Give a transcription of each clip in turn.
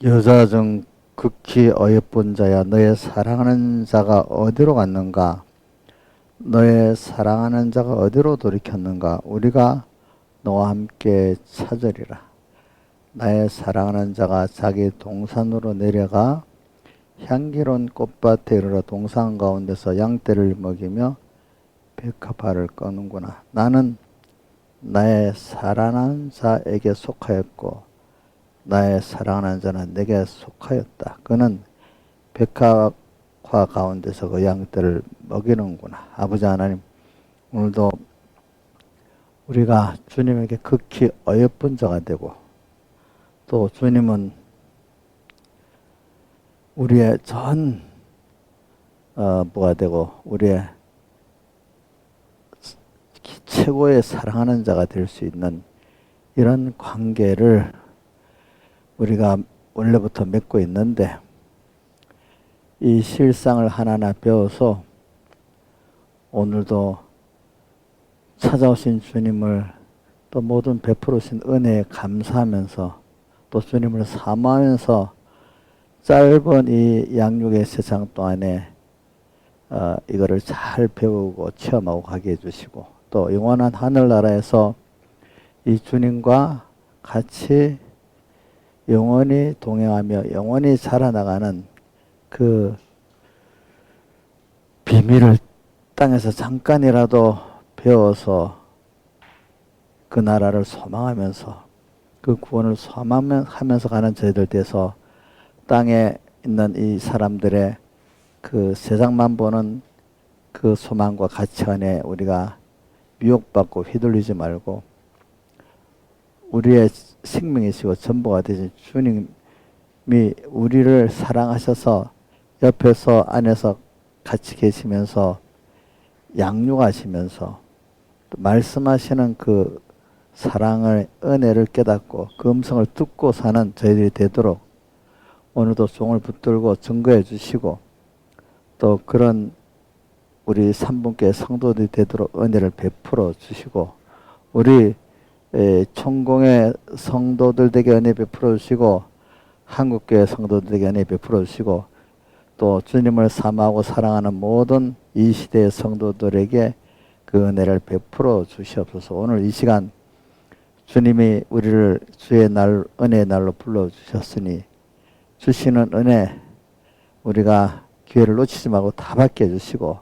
여자 중 극히 어여쁜 자야, 너의 사랑하는 자가 어디로 갔는가? 너의 사랑하는 자가 어디로 돌이켰는가? 우리가 너와 함께 찾으리라. 나의 사랑하는 자가 자기 동산으로 내려가 향기로운 꽃밭에 이르러 동산 가운데서 양떼를 먹이며 백합화를 꺼는구나. 나는 나의 사랑하는 자에게 속하였고 나의 사랑하는 자는 내게 속하였다. 그는 백합화 가운데서 그 양떼를 먹이는구나. 아버지 하나님, 오늘도 우리가 주님에게 극히 어여쁜 자가 되고 또 주님은 우리의 뭐가 되고 우리의 최고의 사랑하는 자가 될 수 있는 이런 관계를 우리가 원래부터 맺고 있는데 이 실상을 하나하나 배워서 오늘도 찾아오신 주님을 또 모든 베풀으신 은혜에 감사하면서 또 주님을 사모하면서 짧은 이 양육의 세상 동안에 이거를 잘 배우고 체험하고 가게 해주시고 또 영원한 하늘나라에서 이 주님과 같이 영원히 동행하며 영원히 자라나가는 그 비밀을 땅에서 잠깐이라도 배워서 그 나라를 소망하면서 그 구원을 소망하면서 가는 저희들 돼서 땅에 있는 이 사람들의 그 세상만 보는 그 소망과 가치관에 우리가 미혹받고 휘둘리지 말고 우리의 생명이시고 전부가 되신 주님이 우리를 사랑하셔서 옆에서 안에서 같이 계시면서 양육하시면서 말씀하시는 그 사랑을 은혜를 깨닫고 그 음성을 듣고 사는 저희들이 되도록 오늘도 종을 붙들고 증거해 주시고 또 그런 우리 삼분교회 성도들이 되도록 은혜를 베풀어 주시고 우리 총공의 성도들에게 은혜 베풀어 주시고 한국교회 성도들에게 은혜 베풀어 주시고 또 주님을 사모하고 사랑하는 모든 이 시대의 성도들에게 그 은혜를 베풀어 주시옵소서. 오늘 이 시간 주님이 우리를 주의 날, 은혜의 날로 불러주셨으니 주시는 은혜 우리가 기회를 놓치지 말고 다 받게 해주시고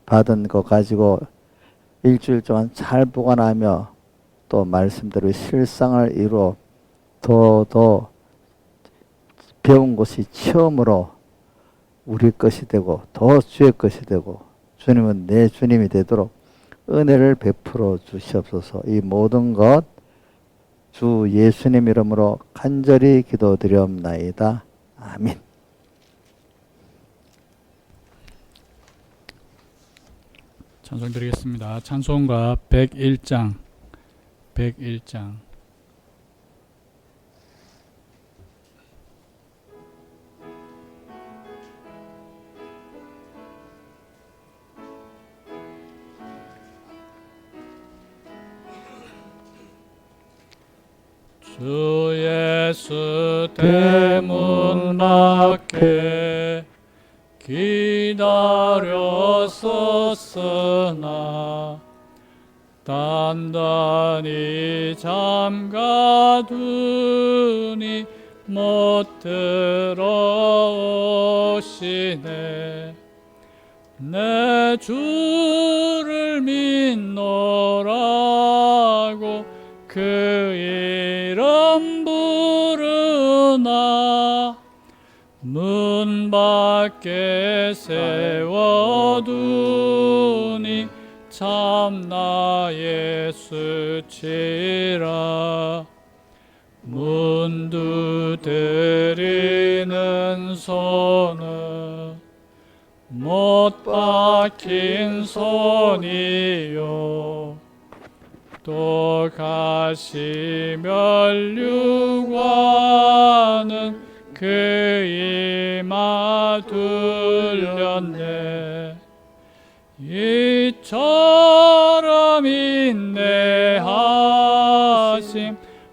받은 거 가지고 일주일 동안 잘 보관하며 또 말씀대로 실상을 이루어 더 배운 것이 처음으로 우리 것이 되고 더 주의 것이 되고 주님은 내 주님이 되도록 은혜를 베풀어 주시옵소서. 이 모든 것 주 예수님 이름으로 간절히 기도드리옵나이다. 아멘. 찬송 드리겠습니다. 찬송가 101장 주 예수 대문 밖에 기다렸었으나 단단히 잠가두니 못 들어오시네. 내 주를 믿노라고 그 이름 부르나 문 밖에 세워두니 참나 예수치라. 문두 드리는 손은 못 박힌 손이요 또 가시 면류관은 그 이마 둘렸네. 이처럼 인내하심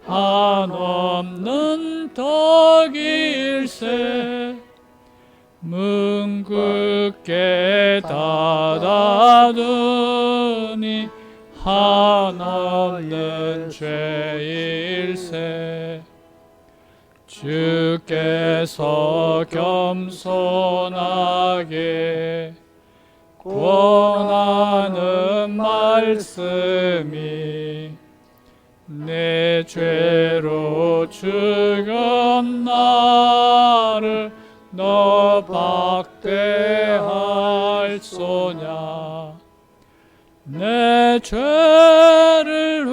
한없는 덕이 일세 문 굳게 닫아두니 한없는 죄일세 주께서 겸손하게 권하는 말씀이 내 죄로 죽은 나를 너 박대할 소냐 내 죄를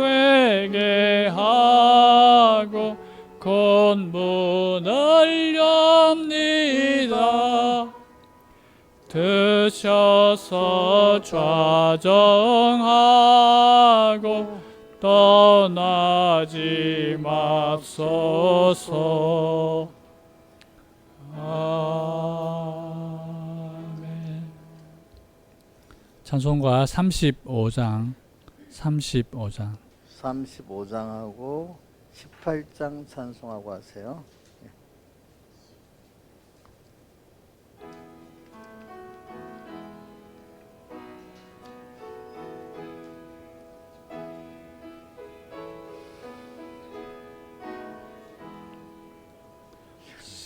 회개하고 곧 문을 엽니다 드셔서 좌정하고 떠나지 맙소서. 아멘. 찬송가 35장 35장하고 18장 찬송하고 하세요.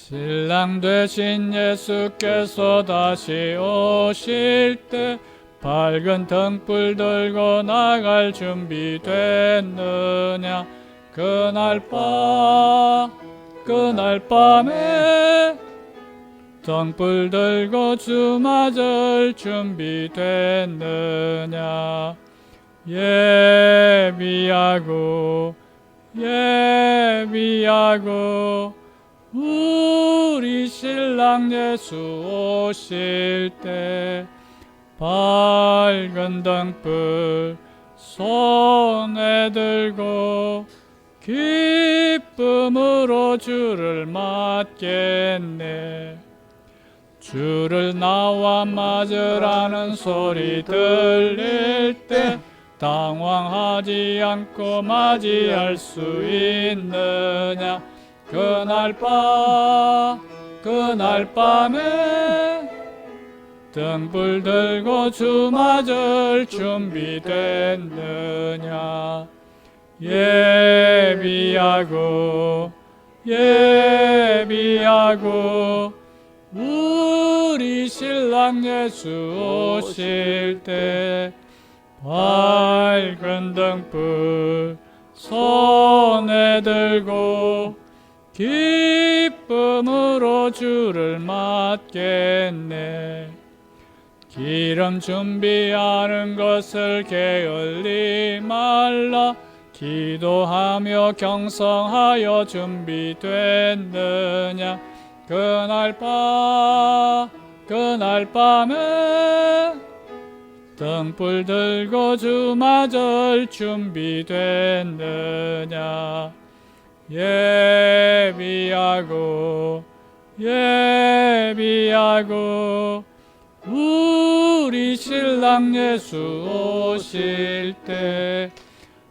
신랑 되신 예수께서 다시 오실 때 밝은 등불 들고 나갈 준비 됐느냐 그날 밤에 등불 들고 주 맞을 준비 됐느냐 예비하고 우리 신랑 예수 오실 때 밝은 등불 손에 들고 기쁨으로 주를 맞겠네 주를 나와 맞으라는 소리 들릴 때 당황하지 않고 맞이할 수 있느냐 그날 밤에 등불 들고 주 맞을 준비 됐느냐 예비하고 우리 신랑 예수 오실 때 밝은 등불 손에 들고 기쁨으로 주를 맞겠네 기름 준비하는 것을 게을리 말라 기도하며 경성하여 준비됐느냐 그날 밤에 등불 들고 주 맞을 준비됐느냐 예비하고 우리 신랑 예수 오실 때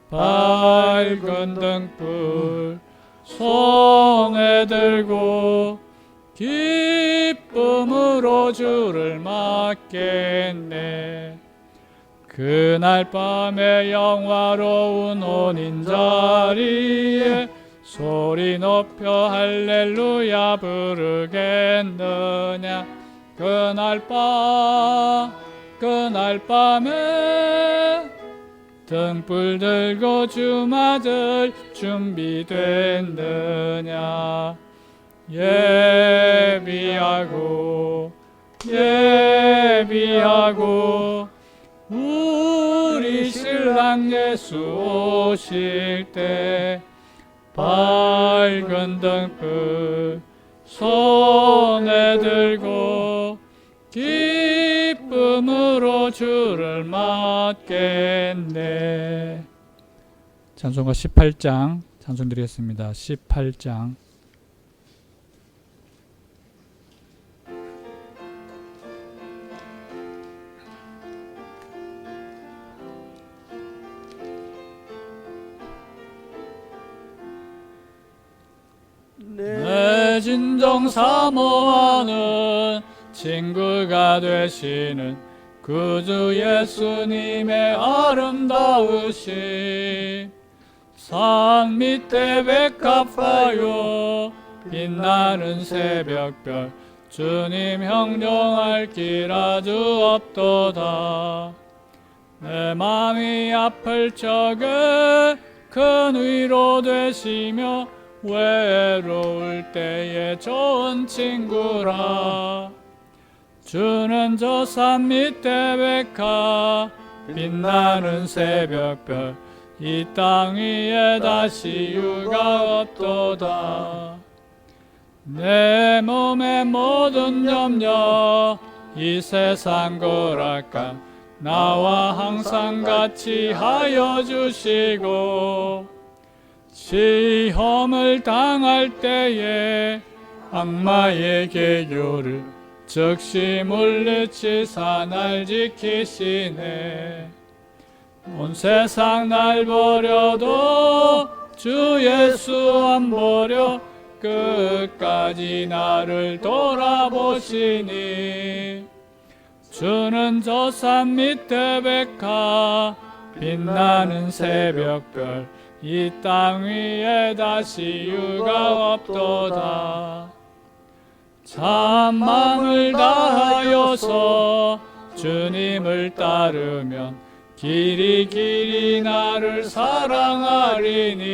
밝은 등불 손에 들고 기쁨으로 주를 맞겠네 그날 밤에 영화로운 혼인 자리에 소리 높여 할렐루야 부르겠느냐 그날 밤에 등불 들고 주 맞을 준비 됐느냐 예비하고 우리 신랑 예수 오실 때 밝은 등불 손에 들고 기쁨으로 주를 맞겠네. 찬송가 18장 찬송 드리겠습니다. 18장 내 내 진정 사모하는 친구가 되시는 구주 예수님의 아름다우신 산 밑에 백합화요 빛나는 새벽별 주님 형종할 길 아주 없도다. 내 맘이 아플 적에 큰 위로 되시며 외로울 때에 좋은 친구라. 주는 저 산 밑에 백합 빛나는 새벽별 이 땅 위에 다시 유가 없도다. 내 몸의 모든 염려 이 세상 고락감 나와 항상 같이 하여 주시고 시험을 당할 때에 악마의 계교를 즉시 물리치사 날 지키시네. 온 세상 날 버려도 주 예수 안 버려 끝까지 나를 돌아보시니. 주는 저 산 밑에 백합 빛나는 새벽별 이 땅 위에 다시 유가 없도다. 참마음을 다하여서 주님을 따르면 길이 길이 나를 사랑하리니.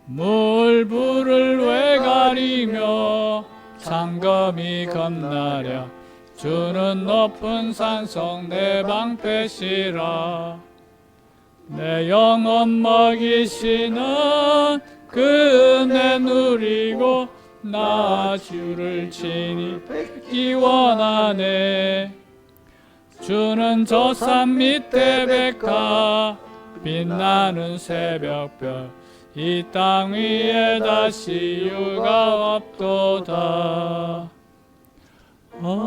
물불을 왜 가리며 상검이 겁나랴. 주는 높은 산성 내 방패시라. 내 영혼 먹이시는 그 은혜 누리고 나 주를 친히 뵙기 원하네. 주는 저 산 밑에 백합 빛나는 새벽별 이 땅 위에 다시 유가 없도다. 아멘.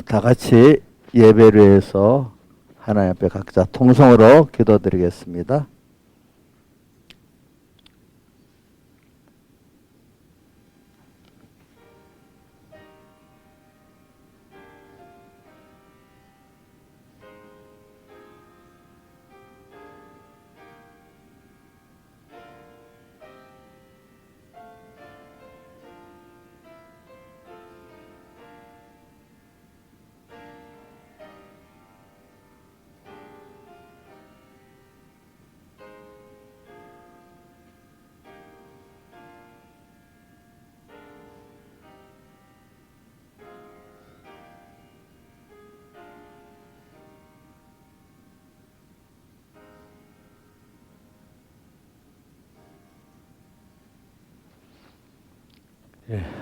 다 같이 예배를 위해서 하나님 앞에 각자 통성으로 기도드리겠습니다.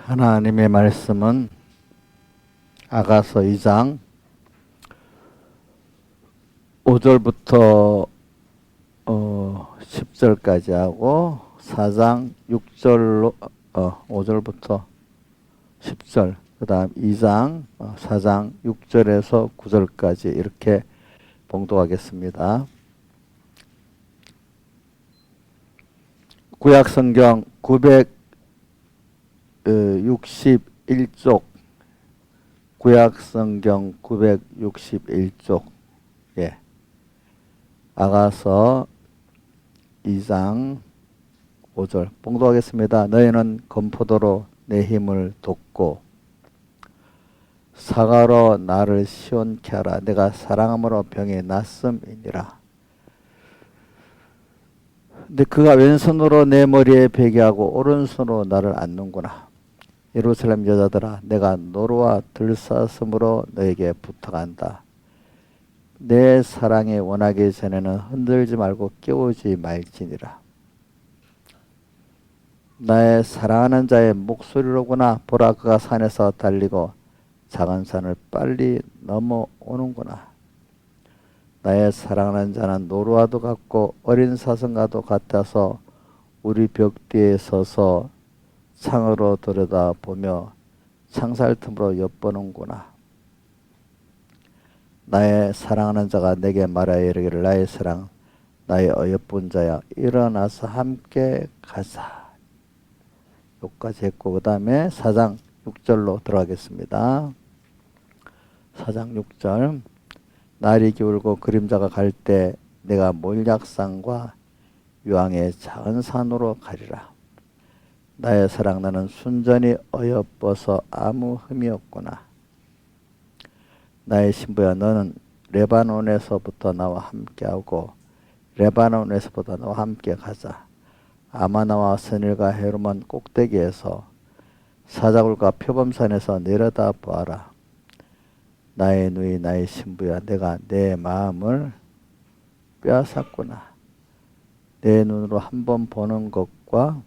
하나님의 말씀은 아가서 2장 5절부터 10절까지 하고 4장 6절로 5절부터 10절 그 다음 2장 4장 6절에서 9절까지 이렇게 봉독하겠습니다. 구약성경 961쪽 구약성경 961쪽 아가서 2장 5절 봉독하겠습니다. 너희는 건포도로 내 힘을 돋고 사과로 나를 시원케 하라. 내가 사랑함으로 병이 낫음이니라. 근데 그가 왼손으로 내 머리에 베게 하고 오른손으로 나를 안는구나. 예루살렘 여자들아, 내가 노루와 들사슴으로 너에게 부탁한다. 내 사랑이 원하기 전에는 흔들지 말고 깨우지 말지니라. 나의 사랑하는 자의 목소리로구나. 보라, 그가 산에서 달리고 작은 산을 빨리 넘어오는구나. 나의 사랑하는 자는 노루와도 같고 어린 사슴과도 같아서 우리 벽 뒤에 서서 창으로 들여다보며 창살 틈으로 엿보는구나. 나의 사랑하는 자가 내게 말하여 이르기를 나의 사랑 나의 어여쁜 자야 일어나서 함께 가자. 여기까지 했고 그 다음에 4장 6절로 들어가겠습니다. 4장 6절 날이 기울고 그림자가 갈 때 내가 몰약산과 유황의 작은 산으로 가리라. 나의 사랑 나는 순전히 어여뻐서 아무 흠이 없구나. 나의 신부야 너는 레바논에서부터 나와 함께하고 레바논에서부터 나와 함께 가자. 아마나와 선일과 헤르몬 꼭대기에서 사자굴과 표범산에서 내려다 보아라. 나의 누이 나의 신부야 내가 내 마음을 빼앗았구나. 내 눈으로 한번 보는 것과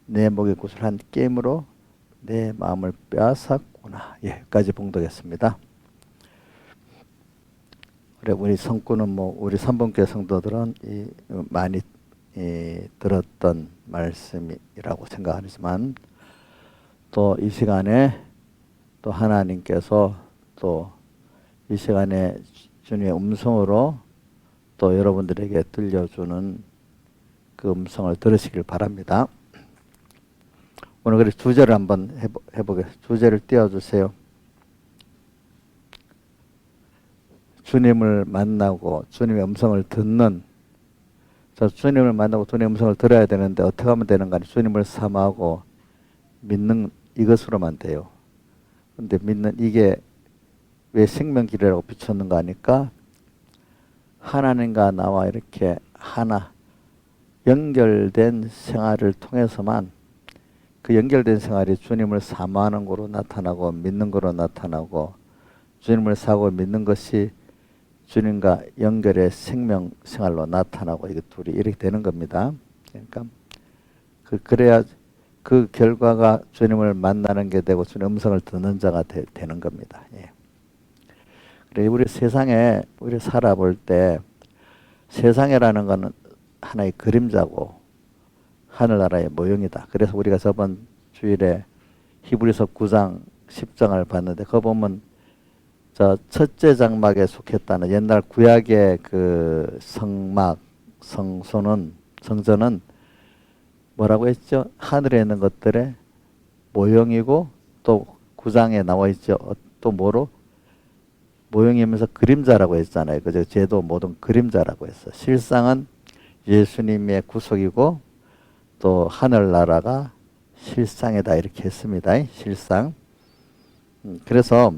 내 목에 구슬한 게임으로 내 마음을 빼앗았구나. 예, 여기까지 봉독했습니다. 그래 우리 성구는 우리 삼봉교회 성도들은 많이 들었던 말씀이라고 생각하지만 또 이 시간에 또 하나님께서 또 이 시간에 주님의 음성으로 또 여러분들에게 들려주는 그 음성을 들으시길 바랍니다. 오늘 그래서 주제를 한번 해보겠습니다. 주제를 띄워주세요. 주님을 만나고 주님의 음성을 듣는 주님을 만나고 주님의 음성을 들어야 되는데 어떻게 하면 되는가? 주님을 사모하고 믿는 이것으로만 돼요. 근데 믿는 이게 왜 생명길이라고 비쳤는가 하니까 하나님과 나와 이렇게 하나 연결된 생활을 통해서만 그 연결된 생활이 주님을 사모하는 거로 나타나고 믿는 거로 나타나고 주님을 사고 믿는 것이 주님과 연결의 생명 생활로 나타나고 이게 둘이 이렇게 되는 겁니다. 그러니까 그래야 그 결과가 주님을 만나는 게 되고 주님 음성을 듣는 자가 되는 겁니다. 예. 그래 우리 세상에 우리 살아볼 때 세상이라는 것은 하나의 그림자고 하늘나라의 모형이다. 그래서 우리가 저번 주일에 히브리서 9장 10장을 봤는데 그 보면 저 첫째 장막에 속했다는 옛날 구약의 그 성막 성전은 뭐라고 했죠? 하늘에 있는 것들의 모형이고 또 9장에 나와 있죠. 또 뭐로? 모형이면서 그림자라고 했잖아요. 그죠? 죄도 모든 그림자라고 했어. 실상은 예수님의 구속이고 또 하늘나라가 실상이다 이렇게 했습니다. 실상. 그래서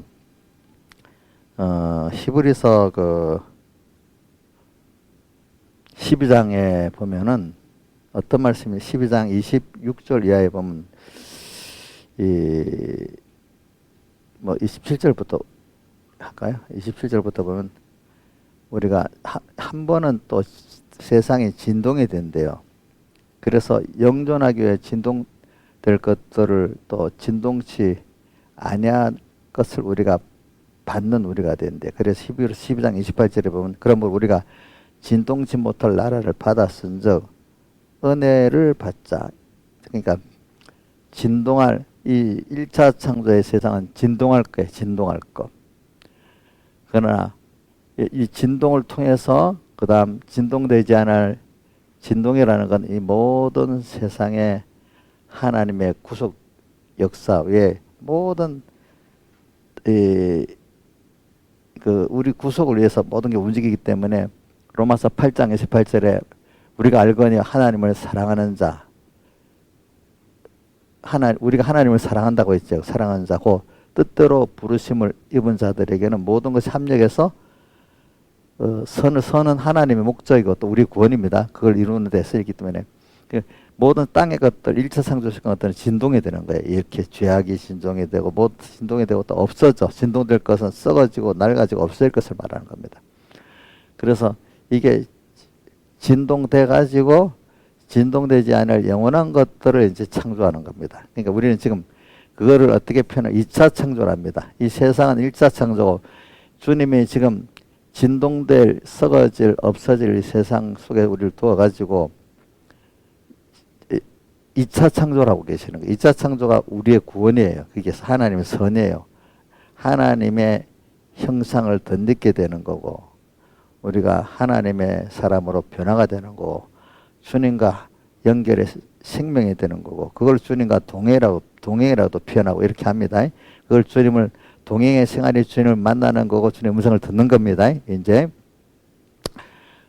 히브리서 그 12장에 보면은 어떤 말씀이 12장 26절 이하에 보면 27절부터 할까요? 27절부터 보면 우리가 한 번은 또 세상이 진동이 된대요. 그래서 영존하기 위해 진동될 것들을 또 진동치 아니한 것을 우리가 받는 우리가 된대. 그래서 히브리서 12장 28절에 보면 그러므로 우리가 진동치 못할 나라를 받았은즉 은혜를 받자. 그러니까 진동할 이 1차 창조의 세상은 진동할 거예요. 진동할 것. 그러나 이 진동을 통해서 그 다음 진동되지 않을 진동이라는 건 이 모든 세상의 하나님의 구속 역사 외에 모든 우리 구속을 위해서 모든 게 움직이기 때문에 로마서 8장 28절에 우리가 알거니 하나님을 사랑하는 자 우리가 하나님을 사랑한다고 했죠. 사랑하는 자고 뜻대로 부르심을 입은 자들에게는 모든 것이 합력해서 선은 하나님의 목적이고 또 우리 구원입니다. 그걸 이루는 데 쓰이기 때문에 모든 땅의 것들 1차 창조식 것들은 진동이 되는 거예요. 이렇게 죄악이 진동이 되고 모두 진동이 되고 또 없어져. 진동될 것은 썩어지고 낡아지고 없어질 것을 말하는 겁니다. 그래서 이게 진동돼 가지고 진동되지 않을 영원한 것들을 이제 창조하는 겁니다. 그러니까 우리는 지금 그거를 어떻게 표현해? 2차 창조랍니다. 이 세상은 1차 창조고 주님이 지금 진동될, 썩어질, 없어질 이 세상 속에 우리를 두어가지고 2차 창조라고 계시는 거예요. 2차 창조가 우리의 구원이에요. 그게 하나님의 선이에요. 하나님의 형상을 덧입게 되는 거고, 우리가 하나님의 사람으로 변화가 되는 거고, 주님과 연결의 생명이 되는 거고, 그걸 주님과 동행이라고도 표현하고 이렇게 합니다. 그걸 주님을 동행의 생활이 주님을 만나는 거고 주님의 음성을 듣는 겁니다. 이제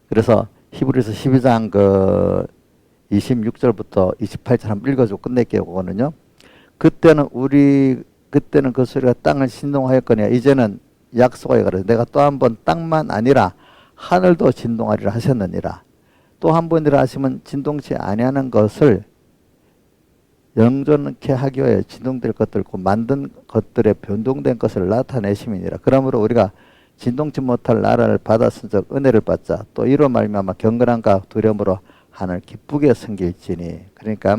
그래서 히브리서 12장 그 26절부터 28절 한번 읽어주고 끝낼게요. 그거는요. 그때는 그 소리가 땅을 진동하였거니와 이제는 약속하여 가라. 내가 또 한 번 땅만 아니라 하늘도 진동하리라 하셨느니라. 또 한 번이라 하시면 진동치 아니하는 것을 영존케 하기 위하여 진동될 것들, 곧 만든 것들의 변동된 것을 나타내심이니라. 그러므로 우리가 진동치 못할 나라를 받았은즉 은혜를 받자. 또 이로 말미암아 경건함과 두려움으로 하늘 기쁘게 섬길지니. 그러니까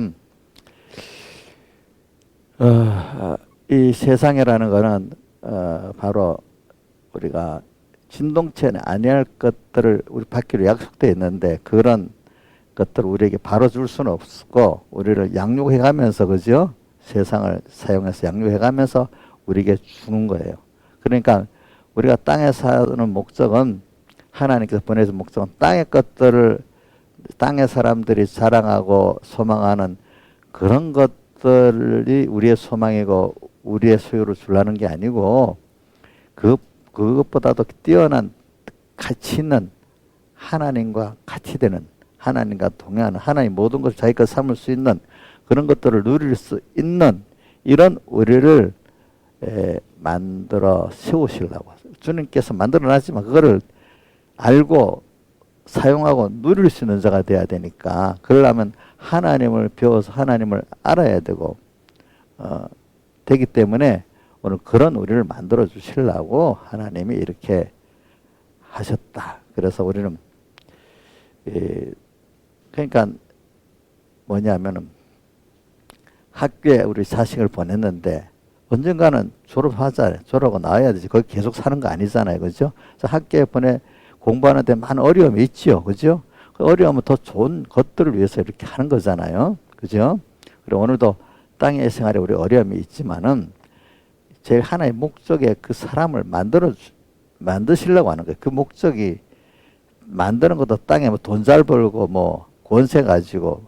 이 세상이라는 거는 바로 우리가 진동치 아니할 것들을 우리 받기로 약속되어 있는데 그런 것들을 우리에게 바로 줄 수는 없고 우리를 양육해가면서 그죠? 세상을 사용해서 양육해가면서 우리에게 주는 거예요. 그러니까 우리가 땅에 사는 목적은 하나님께서 보내준 목적은 땅의 것들을 땅의 사람들이 자랑하고 소망하는 그런 것들이 우리의 소망이고 우리의 소유로 주려는 게 아니고 그것보다도 뛰어난 가치 있는 하나님과 같이 되는 하나님과 동행하는 하나님 모든 것을 자기 것 삼을 수 있는 그런 것들을 누릴 수 있는 이런 우리를 만들어 세우시려고 주님께서 만들어 놨지만 그거를 알고 사용하고 누릴 수 있는 자가 돼야 되니까 그러려면 하나님을 배워서 하나님을 알아야 되고 되기 때문에 오늘 그런 우리를 만들어 주시려고 하나님이 이렇게 하셨다. 그래서 우리는 그러니까 뭐냐면은 학교에 우리 자식을 보냈는데 언젠가는 졸업하자, 졸업하고 나와야 되지. 거기 계속 사는 거 아니잖아요. 그죠? 그래서 학교에 공부하는데 많은 어려움이 있죠. 그죠? 그 어려움은 더 좋은 것들을 위해서 이렇게 하는 거잖아요. 그죠? 그리고 오늘도 땅의 생활에 우리 어려움이 있지만은 제일 하나의 목적에 그 사람을 만드시려고 하는 거예요. 그 목적이 만드는 것도 땅에 뭐 돈 잘 벌고 뭐 권세 가지고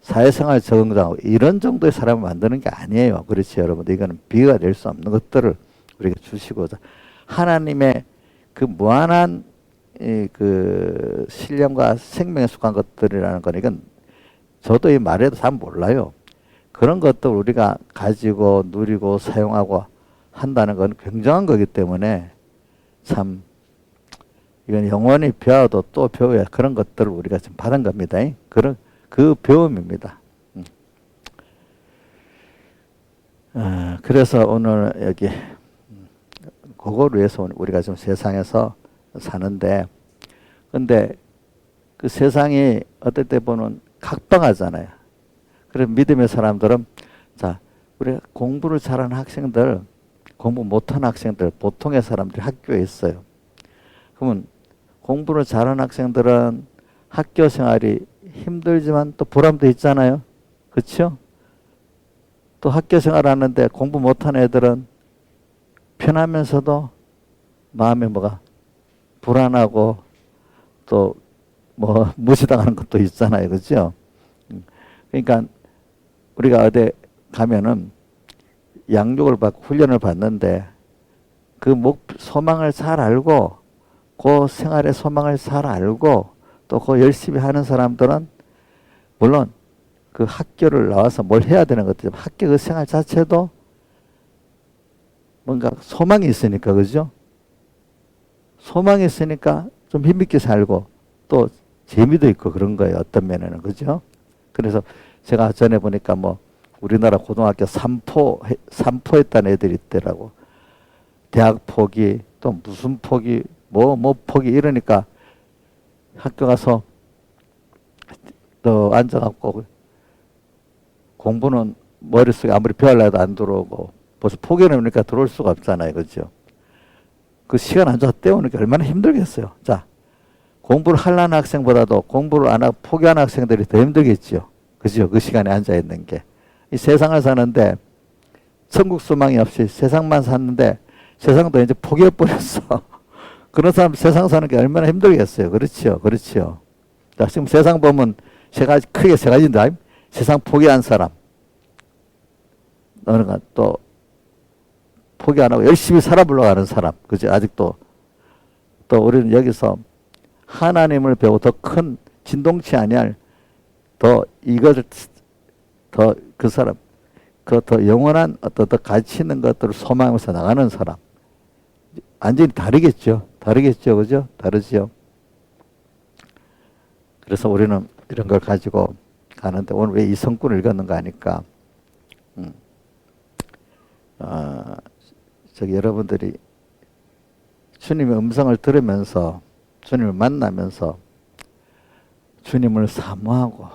사회생활 적응하고 이런 정도의 사람을 만드는 게 아니에요. 그렇지 여러분. 이거는 비교가 될 수 없는 것들을 우리가 주시고자 하나님의 그 무한한 그 신령과 생명에 속한 것들이라는 건 이건 저도 이 말해도 잘 몰라요. 그런 것들 우리가 가지고 누리고 사용하고 한다는 건 굉장한 거기 때문에 참 이건 영원히 배워도 또 배워야 그런 것들을 우리가 지금 받은 겁니다. 그런 그 배움입니다. 그래서 오늘 여기 그걸 위해서 우리가 지금 세상에서 사는데 근데 그 세상이 어떨 때 보면 각박하잖아요. 그래서 믿음의 사람들은 자 우리 공부를 잘하는 학생들 공부 못하는 학생들 보통의 사람들이 학교에 있어요. 그러면 공부를 잘하는 학생들은 학교 생활이 힘들지만 또 보람도 있잖아요. 그렇죠? 또 학교 생활하는데 공부 못하는 애들은 편하면서도 마음에 뭐가 불안하고 또 뭐 무시당하는 것도 있잖아요. 그렇죠? 그러니까 우리가 어디 가면은 양육을 받고 훈련을 받는데 그 소망을 잘 알고 그 생활의 소망을 잘 알고 또 그 열심히 하는 사람들은 물론 그 학교를 나와서 뭘 해야 되는 것들이지만 학교 그 생활 자체도 뭔가 소망이 있으니까 그죠? 소망이 있으니까 좀 힘있게 살고 또 재미도 있고 그런 거예요. 어떤 면에는 그죠? 그래서 제가 전에 보니까 뭐 우리나라 고등학교 3포 했다는 애들이 있더라고. 대학 포기 또 무슨 포기 뭐 포기 이러니까 학교 가서 또 앉아갖고 공부는 머릿속에 아무리 배우려 해도 안 들어오고 벌써 포기해놓으니까 들어올 수가 없잖아요. 그죠? 그 시간 앉아서 때우니까 얼마나 힘들겠어요. 자, 공부를 하려는 학생보다도 공부를 안 하고 포기하는 학생들이 더 힘들겠죠. 그죠? 그 시간에 앉아있는 게. 이 세상을 사는데 천국 소망이 없이 세상만 샀는데 세상도 이제 포기해버렸어. 그런 사람 세상 사는 게 얼마나 힘들겠어요. 그렇죠. 그렇죠. 자, 지금 세상 보면 크게 세 가지인데, 세상 포기한 사람. 어느 또, 포기 안 하고 열심히 살아보려고 하는 사람. 그죠? 아직도. 또 우리는 여기서 하나님을 배우고 더 큰 진동치 아니할 더 이것을 더 그 사람, 그 더 영원한 어떤 더 가치 있는 것들을 소망하면서 나가는 사람. 완전히 다르겠죠. 다르겠죠. 그죠? 다르죠. 그래서 우리는 이런 걸 가지고 가는데 오늘 왜 이 성구를 읽었는가 하니까, 저기 여러분들이 주님의 음성을 들으면서 주님을 만나면서 주님을 사모하고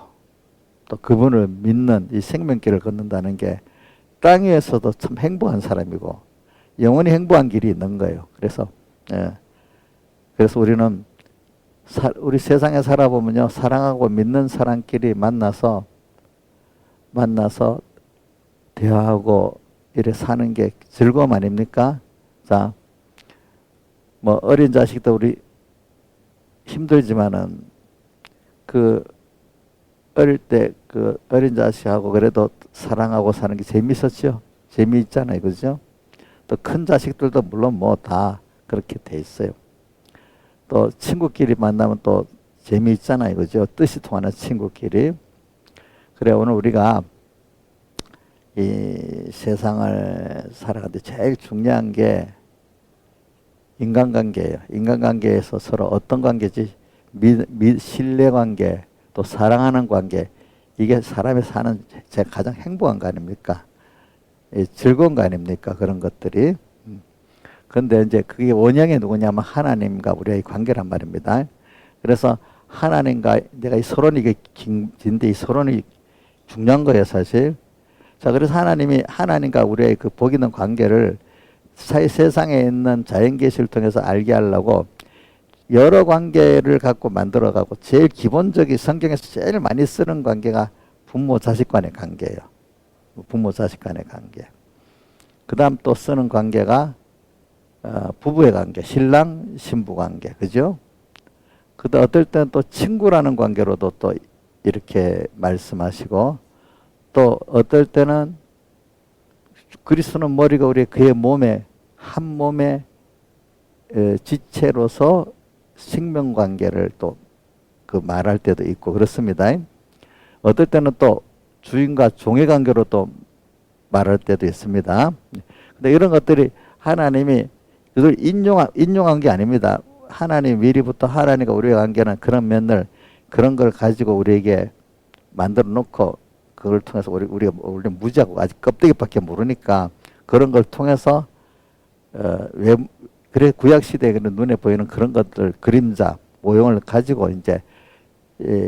또 그분을 믿는 이 생명길을 걷는다는 게 땅 위에서도 참 행복한 사람이고 영원히 행복한 길이 있는 거예요. 그래서 그래서 우리는 우리 세상에 살아보면요, 사랑하고 믿는 사람끼리 만나서 대화하고 이래 사는 게 즐거움 아닙니까? 자, 뭐 어린 자식도 우리 힘들지만은 그 어릴 때 그 어린 자식하고 그래도 사랑하고 사는 게 재밌었죠. 재미있잖아요, 그죠? 또 큰 자식들도 물론 뭐 다 그렇게 돼 있어요. 또 친구끼리 만나면 또 재미있잖아요, 그죠? 뜻이 통하는 친구끼리. 그래, 오늘 우리가 이 세상을 살아가는데 제일 중요한 게 인간관계예요. 인간관계에서 서로 어떤 관계지? 신뢰관계, 또 사랑하는 관계. 이게 사람이 사는 제 가장 행복한 거 아닙니까? 즐거운 거 아닙니까? 그런 것들이. 그런데 이제 그게 원형이 누구냐면 하나님과 우리의 관계란 말입니다. 그래서 하나님과 내가 이 서론이 이게 긴데 이 서론이 중요한 거예요, 사실. 자, 그래서 하나님과 우리의 그 복 있는 관계를 세상에 있는 자연계시를 통해서 알게 하려고 여러 관계를 갖고 만들어가고 제일 기본적인 성경에서 제일 많이 쓰는 관계가 부모 자식 간의 관계예요. 부모 자식 간의 관계. 그 다음 또 쓰는 관계가 부부의 관계, 신랑 신부 관계, 그죠? 그다음 어떨 때는 또 친구라는 관계로도 또 이렇게 말씀하시고, 또 어떨 때는 그리스도는 머리가 우리 그의 몸에 한 몸의 지체로서 생명 관계를 또 그 말할 때도 있고 그렇습니다. 어떨 때는 또 주인과 종의 관계로 또 말할 때도 있습니다. 근데 이런 것들이 하나님이 그걸 인용한 게 아닙니다. 하나님 미리부터 하나님과 우리의 관계는 그런 면을 그런 걸 가지고 우리에게 만들어 놓고 그걸 통해서 우리가 무지하고 아직 껍데기밖에 모르니까 그런 걸 통해서 그래 구약 시대에 눈에 보이는 그런 것들 그림자 모형을 가지고 이제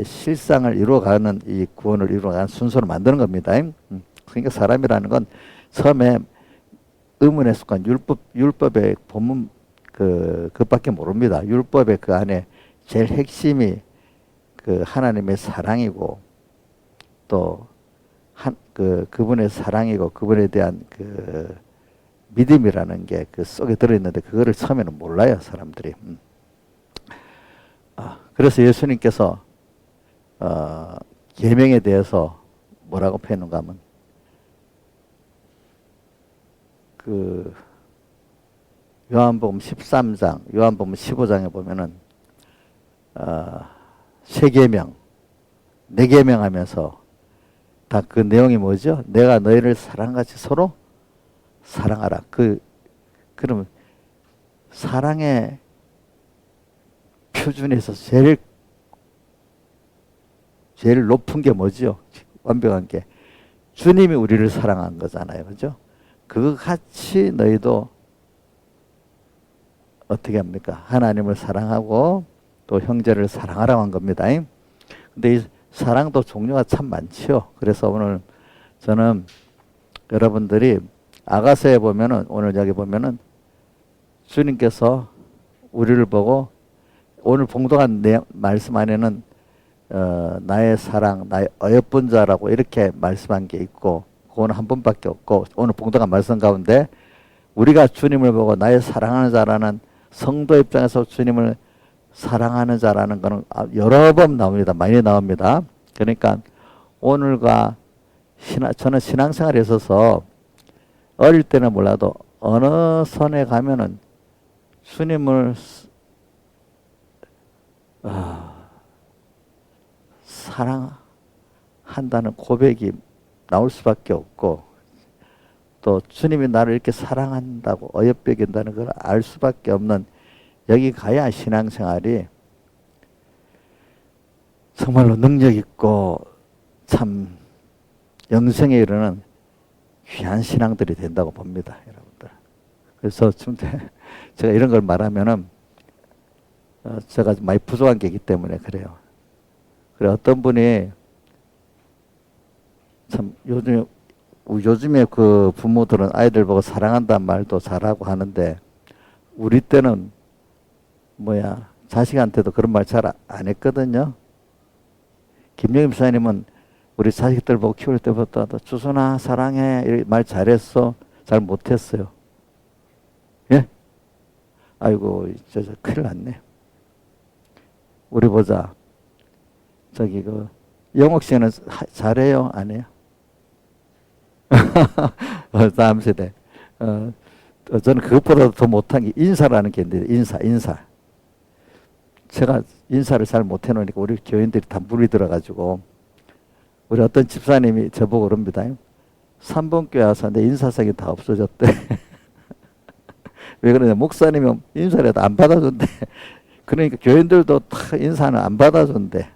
실상을 이루어가는 이 구원을 이루어가는 순서를 만드는 겁니다. 그러니까 사람이라는 건 처음에 의문에 속한 율법의 본문 그밖에 모릅니다. 율법의 그 안에 제일 핵심이 그 하나님의 사랑이고 또 그분의 사랑이고 그분에 대한 그 믿음이라는 게 그 속에 들어있는데 그거를 처음에는 몰라요, 사람들이. 그래서 예수님께서 계명에 대해서 뭐라고 표현한가 하면 그 요한복음 13장, 요한복음 15장에 보면은 세 계명, 네 계명 하면서 다 그 내용이 뭐죠? 내가 너희를 사랑같이 서로 사랑하라. 그러면 사랑의 표준에서 제일 높은 게 뭐죠? 완벽한 게 주님이 우리를 사랑한 거잖아요, 그죠? 그거 같이 너희도 어떻게 합니까? 하나님을 사랑하고 또 형제를 사랑하라고 한 겁니다. 근데 이 사랑도 종류가 참 많죠. 그래서 오늘 저는 여러분들이 아가서에 보면은 오늘 여기 보면은 주님께서 우리를 보고 오늘 봉독한 말씀 안에는 나의 사랑, 나의 어여쁜 자라고 이렇게 말씀한 게 있고 그거는 한 번밖에 없고 오늘 봉독한 말씀 가운데 우리가 주님을 보고 나의 사랑하는 자라는 성도 입장에서 주님을 사랑하는 자라는 것은 여러 번 나옵니다. 많이 나옵니다. 그러니까 오늘과 저는 신앙생활에 있어서 어릴 때는 몰라도 어느 선에 가면은 주님을 사랑한다는 고백이 나올 수밖에 없고, 또 주님이 나를 이렇게 사랑한다고 어여빼긴다는 걸 알 수밖에 없는, 여기 가야 신앙생활이 정말로 능력 있고 참 영생에 이르는 귀한 신앙들이 된다고 봅니다, 여러분들. 그래서 제가 이런 걸 말하면은 제가 많이 부족한 게 있기 때문에 그래요. 그래, 어떤 분이 참 요즘에 그 부모들은 아이들 보고 사랑한다는 말도 잘하고 하는데, 우리 때는 자식한테도 그런 말 잘 안 했거든요. 김영임 목사님은 우리 자식들 보고 키울 때부터 주순아 사랑해 이렇게 말 잘했어? 잘 못했어요? 예? 아이고 저 큰일 났네. 우리 보자. 저기 영옥 씨는 잘해요? 안 해요? 다음 세대. 저는 그것보다도 더 못한 게 인사라는 게 있는데, 인사. 제가 인사를 잘 못해놓으니까 우리 교인들이 다 물이 들어가지고, 우리 어떤 집사님이 저보고 그럽니다. 3번 교회 와서 내 인사성이 다 없어졌대. 왜 그러냐, 목사님은 인사라도 안 받아준대. 그러니까 교인들도 다 인사는 안 받아준대.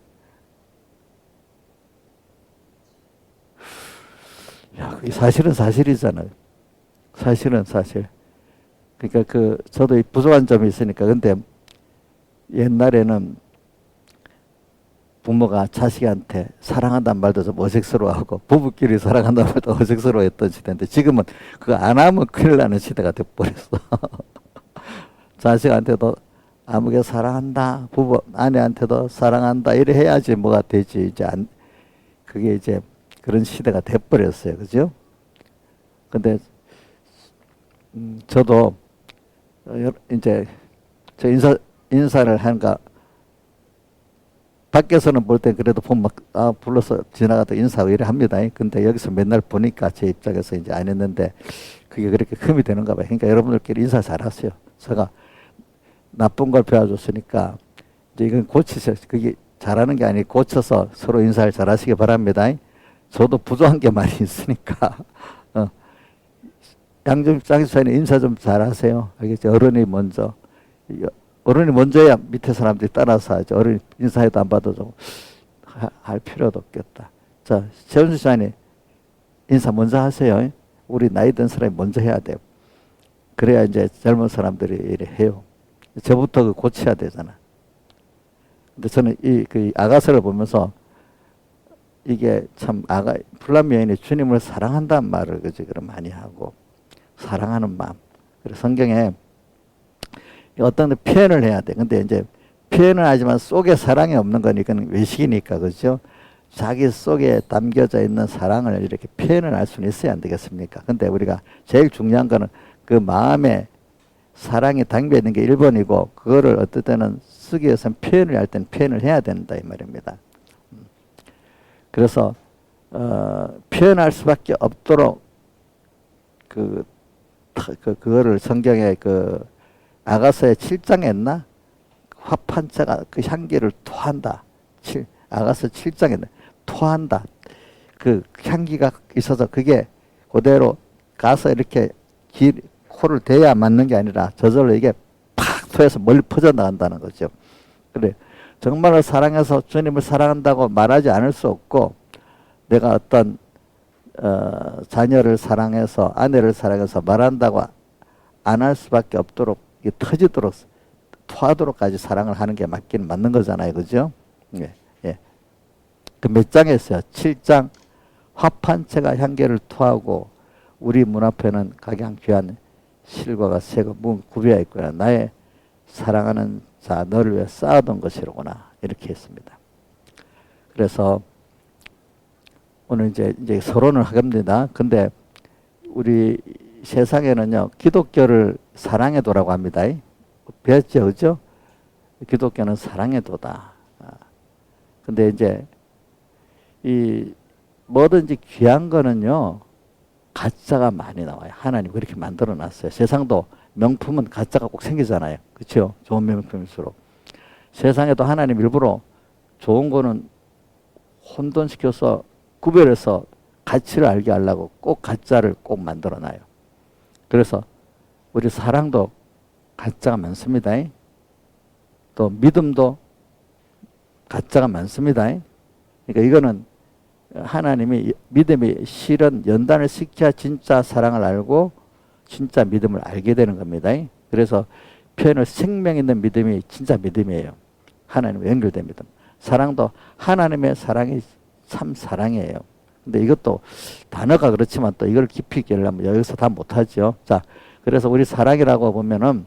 야, 그게 사실은 사실이잖아요. 사실은 사실. 그러니까 저도 부족한 점이 있으니까. 근데 옛날에는 부모가 자식한테 사랑한다는 말도 좀 어색스러워하고, 부부끼리 사랑한다는 말도 어색스러워했던 시대인데, 지금은 그거 안 하면 큰일 나는 시대가 돼버렸어. 자식한테도 아무개 사랑한다, 부부 아내한테도 사랑한다 이래 해야지 뭐가 되지. 그게 이제 그런 시대가 돼버렸어요. 그죠? 근데 저도 이제 저 인사를 하는가, 밖에서는 볼 때 그래도 보면 불러서 지나가다 인사하고 이래 합니다. 근데 여기서 맨날 보니까 제 입장에서 이제 안 했는데, 그게 그렇게 흠이 되는가 봐요. 그러니까 여러분들끼리 인사 잘 하세요. 제가 나쁜 걸 배워줬으니까 이제 이건 고치세요. 그게 잘하는 게 아니고 고쳐서 서로 인사를 잘 하시기 바랍니다. 저도 부족한 게 많이 있으니까. 장집사님 인사 좀 잘 하세요. 알겠죠? 어른이 먼저 해야 밑에 사람들이 따라서 하죠. 어른이 인사해도 안 받아주고 할 필요도 없겠다. 자, 최은수 씨님 인사 먼저 하세요. 우리 나이 든 사람이 먼저 해야 돼요. 그래야 이제 젊은 사람들이 이래 해요. 저부터 고쳐야 되잖아. 근데 저는 그 아가서를 보면서 이게 참 불란 여인이 주님을 사랑한다는 말을 그럼 많이 하고, 사랑하는 마음. 그래서 성경에 어떤 데 표현을 해야 돼. 근데 이제 표현은 하지만 속에 사랑이 없는 거니까 외식이니까, 그죠? 자기 속에 담겨져 있는 사랑을 이렇게 표현을 할 수는 있어야 안 되겠습니까? 근데 우리가 제일 중요한 거는 그 마음에 사랑이 담겨 있는 게 1번이고, 그거를 어떨 때는 쓰기 위해서는 표현을 할 때는 표현을 해야 된다 이 말입니다. 그래서 표현할 수밖에 없도록 그거를 성경에 아가서의 7장에 있나? 화판자가 그 향기를 토한다. 아가서 7장에 토한다. 그 향기가 있어서 그게 그대로 가서 이렇게 코를 대야 맞는 게 아니라 저절로 이게 팍 토해서 멀리 퍼져나간다는 거죠. 그래. 정말로 사랑해서 주님을 사랑한다고 말하지 않을 수 없고, 내가 어떤 자녀를 사랑해서, 아내를 사랑해서 말한다고 안 할 수밖에 없도록, 터지도록, 토하도록까지 사랑을 하는 게 맞긴 맞는 거잖아요. 그죠? 예, 예. 그 몇 장에 있어요? 7장. 화판채가 향기를 토하고 우리 문 앞에는 각양 귀한 실과가 새고 구비하여 있구나. 나의 사랑하는 자 너를 위해 쌓아둔 것이로구나. 이렇게 했습니다. 그래서 오늘 이제 서론을 하겠습니다. 근데 우리 세상에는요, 기독교를 사랑의 도라고 합니다. 배웠죠, 그죠? 기독교는 사랑의 도다. 근데 이제, 이, 뭐든지 귀한 거는요, 가짜가 많이 나와요. 하나님 그렇게 만들어 놨어요. 세상도 명품은 가짜가 꼭 생기잖아요. 그렇죠? 좋은 명품일수록. 세상에도 하나님 일부러 좋은 거는 혼돈시켜서 구별해서 가치를 알게 하려고 꼭 가짜를 꼭 만들어 놔요. 그래서 우리 사랑도 가짜가 많습니다. 또 믿음도 가짜가 많습니다. 그러니까 이거는 하나님이 믿음이 실은 연단을 시켜야 진짜 사랑을 알고 진짜 믿음을 알게 되는 겁니다. 그래서 표현을 생명 있는 믿음이 진짜 믿음이에요. 하나님과 연결된 믿음. 사랑도 하나님의 사랑이 참 사랑이에요. 근데 이것도 단어가 그렇지만 또 이걸 깊이 있게 하려면 여기서 다 못하죠. 자, 그래서 우리 사랑이라고 보면은